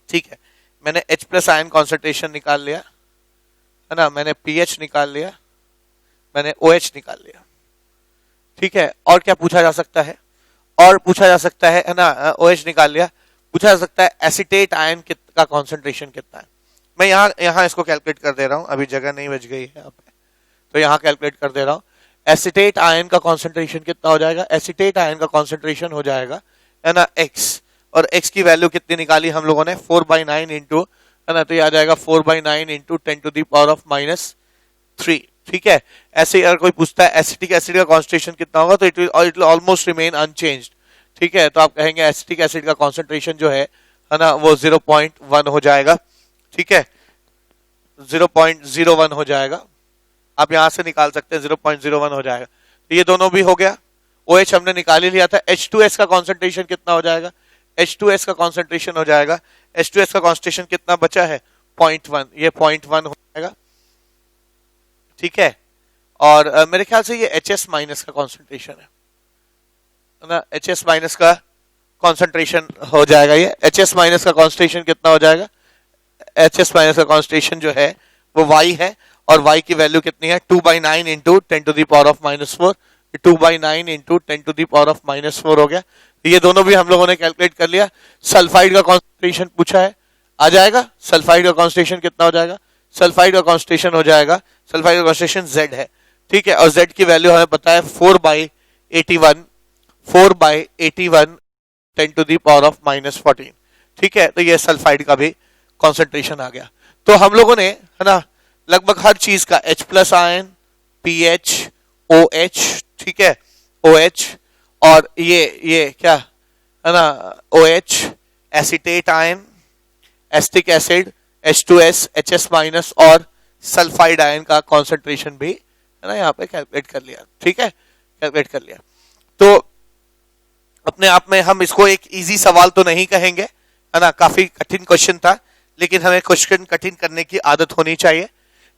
ठीक है मैंने H प्लस आयन कॉन्सेंट्रेशन निकाल लिया, है ना, मैंने pH निकाल लिया, मैंने OH निकाल लिया, ठीक है, और क्या पूछा जा सकता है, और पूछा जा सकता है ना, OH निकाल लिया, पूछा जा सकता है एसीटेट आयन का कॉन्सेंट्रेशन कितना है। मैं यहाँ इसको कैलकुलेट कर दे रहा हूं, अभी जगह नहीं बच गई है यहाँ पे, तो यहाँ कैलकुलेट कर दे रहा हूं। एसीटेट आयन का कॉन्सेंट्रेशन कितना हो जाएगा, एसीटेट आयन का कॉन्सेंट्रेशन हो जाएगा, है ना, x, और x की वैल्यू कितनी निकाली हम लोगों ने 4/9 इंटू, है ना, तो ये आ जाएगा 4/9 into 10 to the power of minus 3, ठीक है। ऐसे ही अगर कोई पूछता है एसिटिक एसिड का कॉन्सेंट्रेशन कितना होगा, तो it will almost remain unchanged, ठीक है, तो आप कहेंगे एसिटिक एसिड का कॉन्सेंट्रेशन जो है ना, वो 0.1 हो जाएगा, ठीक है, 0.01 हो जाएगा, आप यहां से निकाल सकते हैं 0.01 हो जाएगा, तो ये दोनों भी हो गया। OH हमने निकाल ही लिया था। H2S का कॉन्सेंट्रेशन कितना हो जाएगा, H2S का कॉन्सेंट्रेशन हो जाएगा, H2S का कॉन्सेंट्रेशन कितना बचा है 0.1, ये 0.1 हो जाएगा, ठीक है, और मेरे ख्याल से ये HS माइनस का कॉन्सेंट्रेशन है ना, HS माइनस का कॉन्सेंट्रेशन हो जाएगा, ये HS माइनस का कॉन्सेंट्रेशन कितना हो जाएगा, HS माइनस का कॉन्सेंट्रेशन जो है वो Y है, और y की वैल्यू कितनी है 2/9 into 10 to the power of minus 4, 2/9 into 10 to the power of minus 4 हो गया। ये दोनों भी हम लोगों ने कैलकुलेट कर लिया। सल्फाइड का कॉन्सेंट्रेशन पूछा है, आ जाएगा, सल्फाइड का कॉन्सेंट्रेशन कितना हो जाएगा, सल्फाइड का कॉन्सेंट्रेशन हो जाएगा, सल्फाइड का कॉन्सेंट्रेशन Z है, ठीक है, और Z की वैल्यू हमें पता है 4/81, 4/81 10 to the power of minus 14, ठीक है, तो ये सल्फाइड का भी कॉन्सेंट्रेशन आ गया। तो हम लोगों ने, है ना, लगभग हर चीज का H plus ion, pH, OH, ठीक है, OH, और ये क्या है ना, OH, acetate ion, acetic acid, H2S, HS minus और सल्फाइड आयन का कॉन्सेंट्रेशन भी, है ना, यहाँ पे कैलकुलेट कर लिया, ठीक है, कैलकुलेट कर लिया। तो अपने आप में हम इसको एक इजी सवाल तो नहीं कहेंगे, है ना, काफी कठिन क्वेश्चन था, लेकिन हमें क्वेश्चन कठिन करने की आदत होनी चाहिए,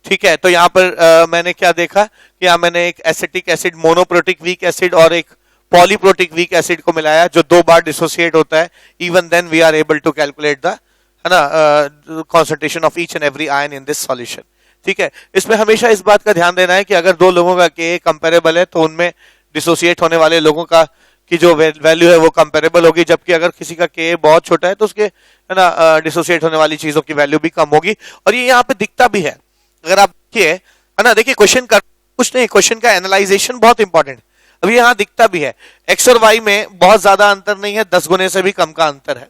ठीक है। तो यहाँ पर मैंने क्या देखा कि यहाँ मैंने एक acetic acid, monoprotic weak acid और एक पॉलीप्रोटिक वीक एसिड को मिलाया जो 2 बार डिसोसिएट होता है, even then we are able to calculate the, है ना, concentration of each and every ion in this solution, ठीक है। इसमें हमेशा इस बात का ध्यान देना है कि अगर 2 लोगों का के कंपेरेबल है तो उनमें डिसोसिएट होने वाले लोगों का की जो वैल्यू है वो कंपेरेबल होगी, जबकि अगर किसी का के बहुत छोटा है तो उसके है ना डिसोसिएट होने वाली चीजों की वैल्यू भी कम होगी। और ये यहाँ पे दिखता भी है, अगर आप देखिए है ना, देखिए क्वेश्चन का कुछ नहीं, क्वेश्चन का एनालाइजेशन बहुत इंपॉर्टेंट। अभी यहाँ दिखता भी है एक्स और वाई में बहुत ज्यादा अंतर नहीं है, 10 गुने से भी कम का अंतर है,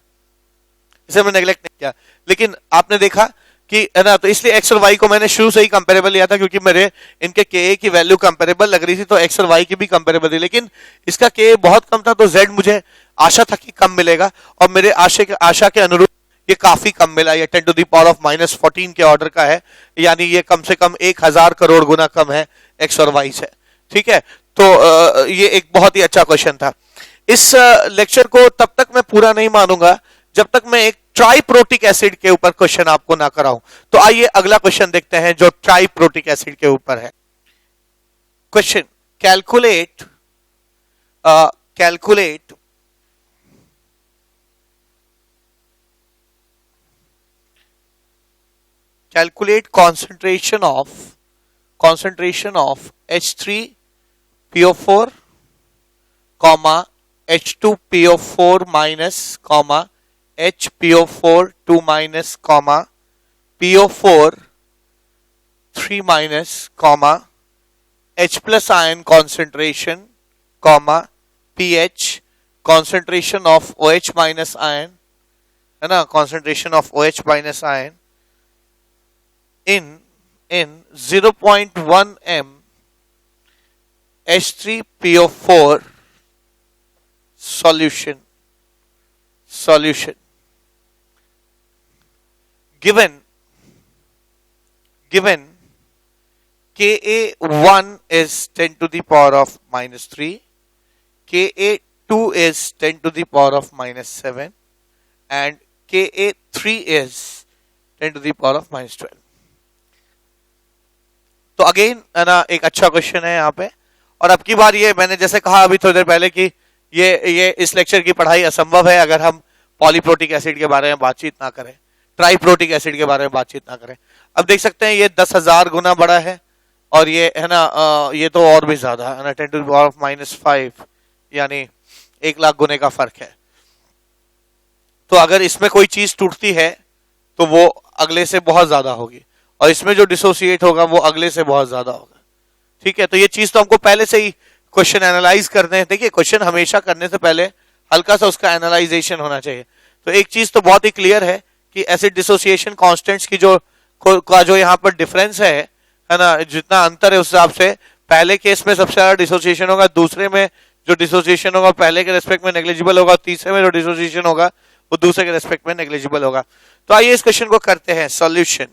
इसे मैं नेग्लेक्ट नहीं किया। लेकिन आपने देखा कि है ना, तो इसलिए एक्स और वाई को मैंने शुरू से ही कंपेरेबल लिया था, क्योंकि मेरे इनके के की वैल्यू कंपेरेबल लग रही थी, तो एक्स और वाई की भी कंपेरेबल थी। लेकिन इसका के बहुत कम था, तो जेड मुझे आशा था कि कम मिलेगा, और मेरे आशा के अनुरूप ये काफी कम मिला। ये 10 to the power of -14 के ऑर्डर का है, यानी ये कम से कम 1000 करोड़ गुना कम है एक्स और वाई से। ठीक है, तो ये एक बहुत ही अच्छा क्वेश्चन था। इस लेक्चर को तब तक मैं पूरा नहीं मानूंगा जब तक मैं एक ट्राइप्रोटिक एसिड के ऊपर क्वेश्चन आपको ना कराऊं। तो आइए अगला क्वेश्चन देखते हैं जो ट्राइप्रोटिक एसिड के ऊपर है। Question, calculate concentration of H3PO4, H2PO4 minus, HPO4 2 minus, PO4 3 minus, H plus ion concentration, pH, concentration of OH minus ion, है ना, concentration of OH minus ion in 0.1 m H3PO4 solution. Given Ka1 is 10 to the power of -3, Ka2 is 10 to the power of -7, and Ka3 is 10 to the power of -12. तो अगेन है ना, एक अच्छा क्वेश्चन है यहाँ पे। और अब की बार ये मैंने जैसे कहा अभी थोड़ी देर पहले कि ये इस लेक्चर की पढ़ाई असंभव है अगर हम पॉलीप्रोटिक एसिड के बारे में बातचीत ना करें, ट्राइप्रोटिक एसिड के बारे में बातचीत ना करें। अब देख सकते हैं ये 10,000 गुना बड़ा है, और ये है ना ये तो और भी ज्यादा है ना, 10 to the power of -5, यानी 1 लाख गुने का फर्क है। तो अगर इसमें कोई चीज टूटती है तो वो अगले से बहुत ज्यादा होगी, और इसमें जो डिसोसिएट होगा वो अगले से बहुत ज्यादा होगा। ठीक है, तो ये चीज तो हमको पहले से ही क्वेश्चन एनालाइज करने हैं। देखिए क्वेश्चन हमेशा करने से पहले हल्का सा उसका एनालाइजेशन होना चाहिए। तो एक चीज तो बहुत ही क्लियर है कि एसिड डिसोसिएशन कांस्टेंट्स की जो यहाँ पर डिफरेंस है ना, जितना अंतर है उस हिसाब से पहले केस में सबसे ज्यादा डिसोसिएशन होगा, दूसरे में जो डिसोसिएशन होगा पहले के रेस्पेक्ट में नेग्लिजिबल होगा, तीसरे में जो डिसोसिएशन होगा वो दूसरे के रेस्पेक्ट में नेग्लिजिबल होगा। तो आइए इस क्वेश्चन को करते हैं सॉल्यूशन।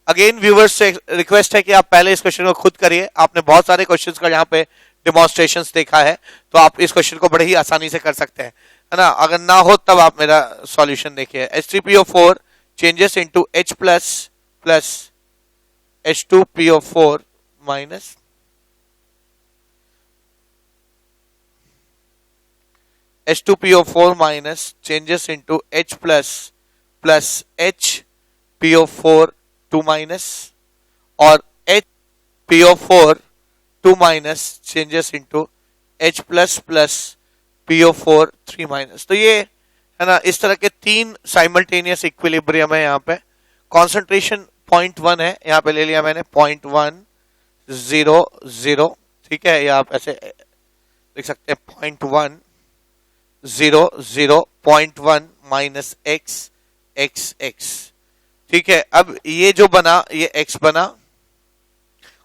अगेन व्यूअर्स से रिक्वेस्ट है कि आप पहले इस क्वेश्चन को खुद करिए। आपने बहुत सारे क्वेश्चंस का यहाँ पे डिमॉन्स्ट्रेशंस देखा है, तो आप इस क्वेश्चन को बड़े ही आसानी से कर सकते हैं, है ना। अगर ना हो तब आप मेरा सॉल्यूशन देखिए। H3PO4 changes into H plus H2PO4 minus H2PO4 minus changes into H plus HPO4 2 minus, और HPO4 2 minus changes into H plus PO4 3 minus. तो ये है ना, इस तरह के 3 साइमल्टेनियस इक्विलिब्रियम है। यहाँ पे कॉन्सेंट्रेशन 0.1 है, यहाँ पे ले लिया मैंने 0.100। ठीक है, या आप ऐसे लिख सकते हैं 0.100.1 माइनस x। ठीक है, अब ये जो बना ये x बना,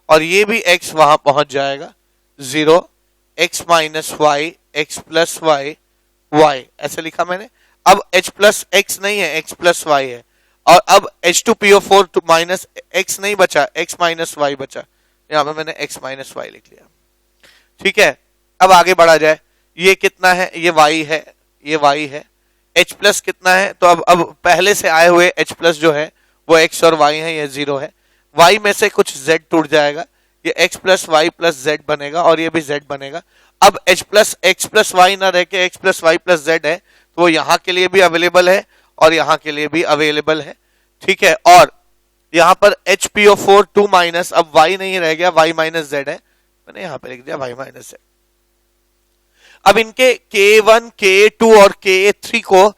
और ये भी x वहां पहुंच जाएगा 0, x minus y, x plus y, y ऐसे लिखा मैंने। अब h प्लस x नहीं है, x प्लस y है, और अब H2PO4 माइनस x नहीं बचा, x माइनस y बचा, यहां पे मैंने x माइनस y लिख लिया। ठीक है, अब आगे बढ़ा जाए। ये कितना है, ये y है, ये y है। h प्लस कितना है, तो अब पहले से आए हुए h प्लस जो है वो x और y है, ये 0 है। y में से कुछ z टूट जाएगा, ये x plus y plus z बनेगा, और ये भी z बनेगा। अब h plus x plus y ना रह के x plus y plus z है, तो वो यहाँ के लिए भी अवेलेबल है और यहाँ के लिए भी अवेलेबल है। ठीक है, और यहाँ पर HPO4 2 माइनस, अब y नहीं रह गया, y माइनस z है, मैंने यहाँ पे लिख दिया y माइनस z। अब इनके Ka1, Ka2 और Ka3 को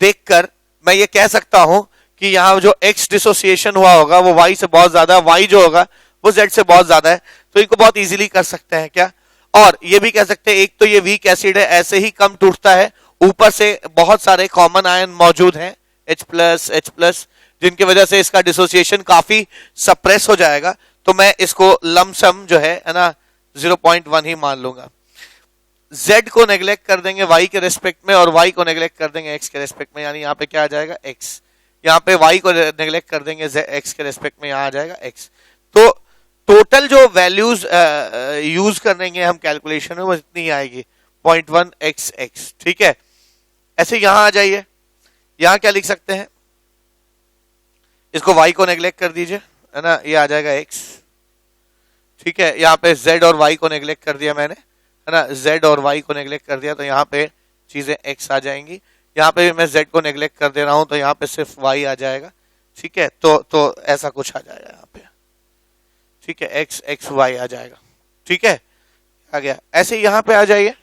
देखकर मैं ये कह सकता हूं कि यहां जो X डिसोसिएशन हुआ होगा वो Y से बहुत ज्यादा, Y जो होगा वो Z से बहुत ज्यादा है, तो इनको बहुत इजीली कर सकते हैं क्या। और ये भी कह सकते हैं एक तो ये वीक एसिड है, ऐसे ही कम टूटता है, ऊपर से बहुत सारे कॉमन आयन मौजूद हैं H+, जिनकी वजह से इसका डिसोसिएशन काफी सप्रेस हो जाएगा। तो मैं इसको लमसम जो है ना 0.1 ही मान लूंगा। Z को नेग्लेक्ट कर देंगे Y के रेस्पेक्ट में और Y को नेग्लेक्ट कर देंगे X के रेस्पेक्ट में, यानी यहाँ पे क्या आ जाएगा X। यहाँ पे Y को नेग्लेक्ट कर देंगे X के रेस्पेक्ट में, यहाँ आ जाएगा X। तो टोटल जो वैल्यूज यूज करेंगे हम कैलकुलेशन में वो इतनी ही आएगी 0.1 XX। ठीक है, ऐसे यहां आ जाइए, यहां क्या लिख सकते हैं, इसको Y को नेग्लेक्ट कर दीजिए, है ना, ये आ जाएगा X। ठीक है, यहाँ पे Z और Y को नेग्लेक्ट कर दिया मैंने, है ना, Z और Y को नेग्लेक्ट कर दिया तो यहाँ पे चीजें X आ जाएंगी। यहाँ पे भी मैं Z को नेग्लेक्ट कर दे रहा हूं तो यहाँ पे सिर्फ Y आ जाएगा। ठीक है, तो ऐसा कुछ आ जाएगा यहाँ पे। ठीक है, X Y आ जाएगा। ठीक है, आ गया। ऐसे यहाँ पे आ जाइए,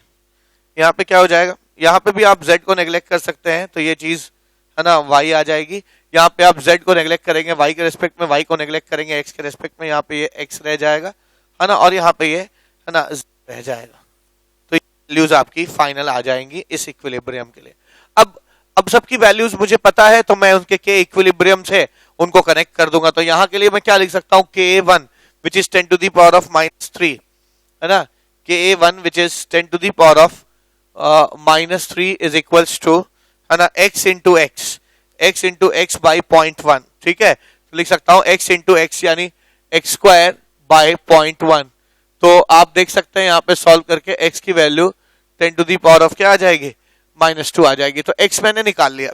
यहाँ पे क्या हो जाएगा, यहाँ पे भी आप Z को नेग्लेक्ट कर सकते हैं तो ये चीज है ना Y आ जाएगी। यहाँ पे आप Z को नेग्लेक्ट करेंगे Y के रेस्पेक्ट में, Y को नेग्लेक्ट करेंगे X के रेस्पेक्ट में, यहाँ पे ये X रह जाएगा, है ना, और यहाँ पे ये है ना Z रह जाएगा। तो वैल्यूज आपकी फाइनल आ जाएंगी इस इक्विलिब्रियम के लिए। अब सबकी वैल्यूज मुझे पता है तो मैं उनके के इक्विलिब्रियम से उनको कनेक्ट कर दूंगा। तो यहाँ के लिए मैं क्या लिख सकता हूँ, Ka1 which is 10 to the power of -3, है ना, Ka1 which is 10 to the power of -3 is equals to, है ना, x into x by 0.1। ठीक है, तो लिख सकता हूं x into x यानी x स्क्वायर by 0.1। तो आप देख सकते हैं यहाँ पे सॉल्व करके x की value 10 to the power of क्या आ जाएगी, -2 आ जाएगी। तो x मैंने निकाल लिया।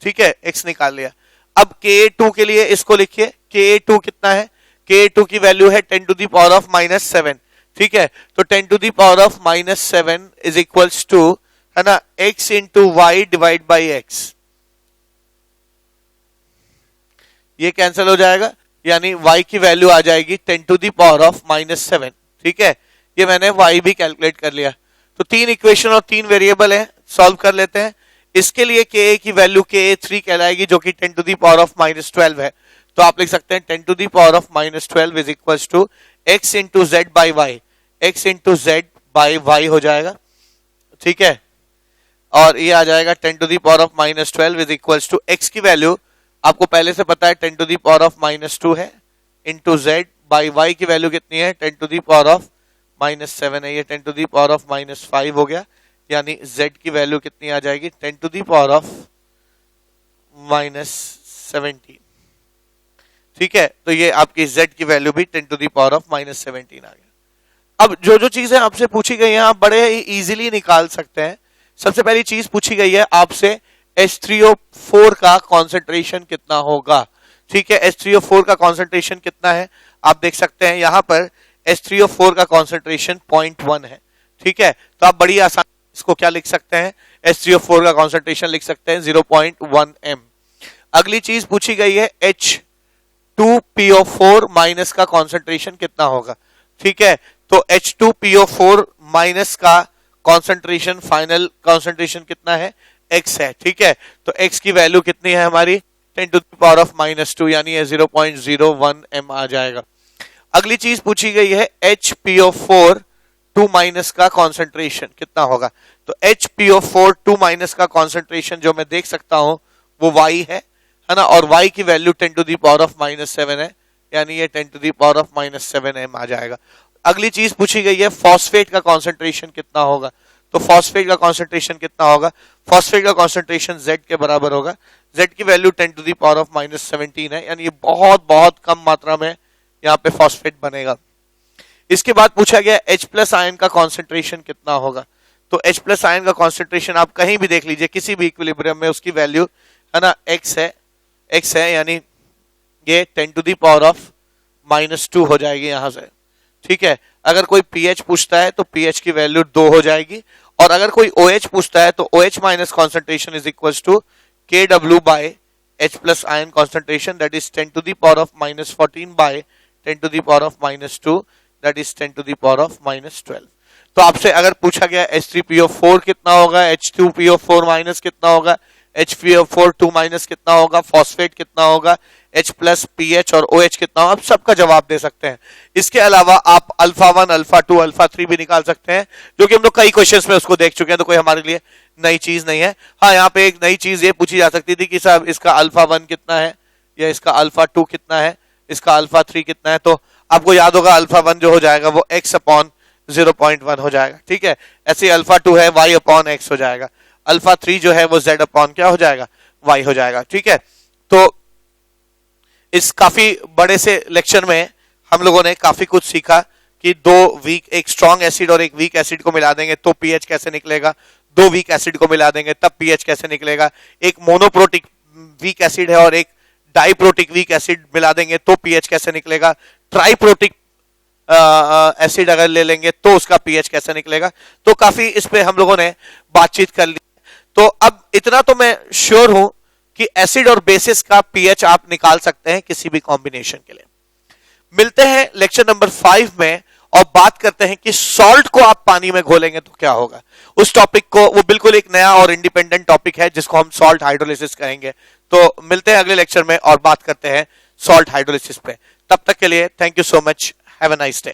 ठीक है, x निकाल लिया। अब Ka2 के लिए इसको लिखिए, Ka2 कितना है, Ka2 की वैल्यू है 10 to the power of -7। ठीक है, तो 10 to the power of -7 is equals to, है ना, x into y divide by x। ये कैंसिल हो जाएगा, यानी y की वैल्यू आ जाएगी 10 to the power of -7। ठीक है, ये मैंने y भी कैलकुलेट कर लिया। तो 3 इक्वेशन और 3 वेरिएबल है, सॉल्व कर लेते हैं। इसके लिए Ka की वैल्यू Ka3 कहलाएगी जो कि 10 to the power of -12 है। तो आप लिख सकते हैं 10 to the power of -12 is equals to x into z by y, x into z by y हो जाएगा। ठीक है, और ये आ जाएगा 10 to the power of -12 is equals to x की वैल्यू आपको पहले से पता है 10 to the power of -2 है, into z by y की वैल्यू कितनी है, 10 to the power of -7 है, ये 10 to the power of -5 हो गया, यानी z की वैल्यू कितनी आ जाएगी, 10 to the power of -17। ठीक है, तो ये आपकी z की वैल्यू भी 10 to the power of -17 आ गया। अब जो चीजें आपसे पूछी गई हैं आप बड़े ही इजीली निकाल सकते हैं। सबसे पहली चीज पूछी गई है आपसे H3O4 का कॉन्सेंट्रेशन कितना होगा। ठीक है, H3O4 का कॉन्सेंट्रेशन कितना है आप देख सकते हैं, यहां पर H3O4 का कॉन्सेंट्रेशन 0.1 है। ठीक है, तो आप बड़ी आसानी इसको क्या लिख सकते हैं, H3O4 का कॉन्सेंट्रेशन लिख सकते हैं 0.1 m। अगली चीज पूछी गई है H2PO4 माइनस का कॉन्सेंट्रेशन कितना होगा। ठीक है, तो H2PO4 माइनस का कॉन्सेंट्रेशन, फाइनल कॉन्सेंट्रेशन कितना है, x है। ठीक है, तो x की वैल्यू कितनी है हमारी, 10 to the power of -2, यानी ये 0.01 m आ जाएगा। अगली चीज पूछी गई है HPO4 2 माइनस का कॉन्सेंट्रेशन कितना होगा। तो HPO4 2 माइनस का कॉन्सेंट्रेशन जो मैं देख सकता हूं वो y है ना, और y की value 10 to the power of -7 है, यानी ये 10 to the power of -7 m आ जाएगा। अगली चीज पूछी गई है फॉस्फेट का कॉन्सेंट्रेशन कितना होगा। तो फॉस्फेट का कॉन्सेंट्रेशन कितना होगा, फॉस्फेट का कॉन्सेंट्रेशन Z के बराबर होगा। Z की value 10 to the power of -17 है, यानी ये बहुत कम मात्रा में यहाँ पे फॉस्फेट बनेगा। इसके बाद पूछा गया H+ आयन का कॉन्सेंट्रेशन कितना होगा। तो H+ आयन का कॉन्सेंट्रेशन आप कहीं भी देख लीजिए, किसी भी इक्विलिब्रियम में उसकी वैल्यू है ना x है, यानी ये 10 to the power of -2 हो जाएगी यहां से। ठीक है, अगर कोई pH पूछता है तो pH की वैल्यू 2 हो जाएगी, और अगर कोई OH पूछता है तो OH minus concentration is equals to Kw by H+ ion concentration, that is 10 to the power of -14 by 10 to the power of -2, that is 10 to the power of -12। तो आपसे अगर पूछा गया H3PO4 कितना होगा, H2PO4 माइनस कितना होगा, HPO4 2 माइनस कितना होगा, फॉस्फेट कितना होगा, H प्लस PH और OH कितना होगा, आप सबका जवाब दे सकते हैं। इसके अलावा आप अल्फा 1, अल्फा 2, अल्फा 3 भी निकाल सकते हैं, जो कि हम लोग कई क्वेश्चंस में उसको देख चुके हैं, तो कोई हमारे लिए नई चीज नहीं है। हाँ, यहाँ पे एक नई चीज ये पूछी जा सकती थी कि साहब इसका अल्फा 1 कितना है, या इसका अल्फा 2 कितना है, इसका अल्फा 3 कितना है। तो आपको याद होगा अल्फा 1 जो हो जाएगा वो x अपॉन 0.1 हो जाएगा, ठीक है। ऐसे अल्फा 2 है y अपॉन x हो जाएगा, अल्फा 3 जो है वो z अपॉन क्या हो जाएगा, y हो जाएगा, ठीक है। तो इस काफी बड़े से लेक्चर में हम लोगों ने काफी कुछ सीखा कि एक स्ट्रॉन्ग एसिड और एक वीक एसिड को मिला देंगे तो पीएच कैसे निकलेगा, दो वीक एसिड को मिला देंगे तब पीएच कैसे निकलेगा, एक मोनोप्रोटिक वीक एसिड है और एक डाइप्रोटिक वीक एसिड मिला देंगे तो पीएच कैसे निकलेगा, ट्राइप्रोटिक एसिड अगर ले लेंगे तो उसका पीएच कैसे निकलेगा। तो काफी इस पे हम लोगों ने बातचीत कर ली। तो अब इतना तो मैं श्योर हूं कि एसिड और बेसिस का पीएच आप निकाल सकते हैं किसी भी कॉम्बिनेशन के लिए। मिलते हैं लेक्चर नंबर 5 में और बात करते हैं कि सॉल्ट को आप पानी में घोलेंगे तो क्या होगा। उस टॉपिक को, वो बिल्कुल एक नया और इंडिपेंडेंट टॉपिक है जिसको हम सॉल्ट हाइड्रोलिसिस कहेंगे। तो मिलते हैं अगले लेक्चर में और बात करते हैं सॉल्ट हाइड्रोलिसिस पे। तब तक के लिए thank you so much, have a nice day.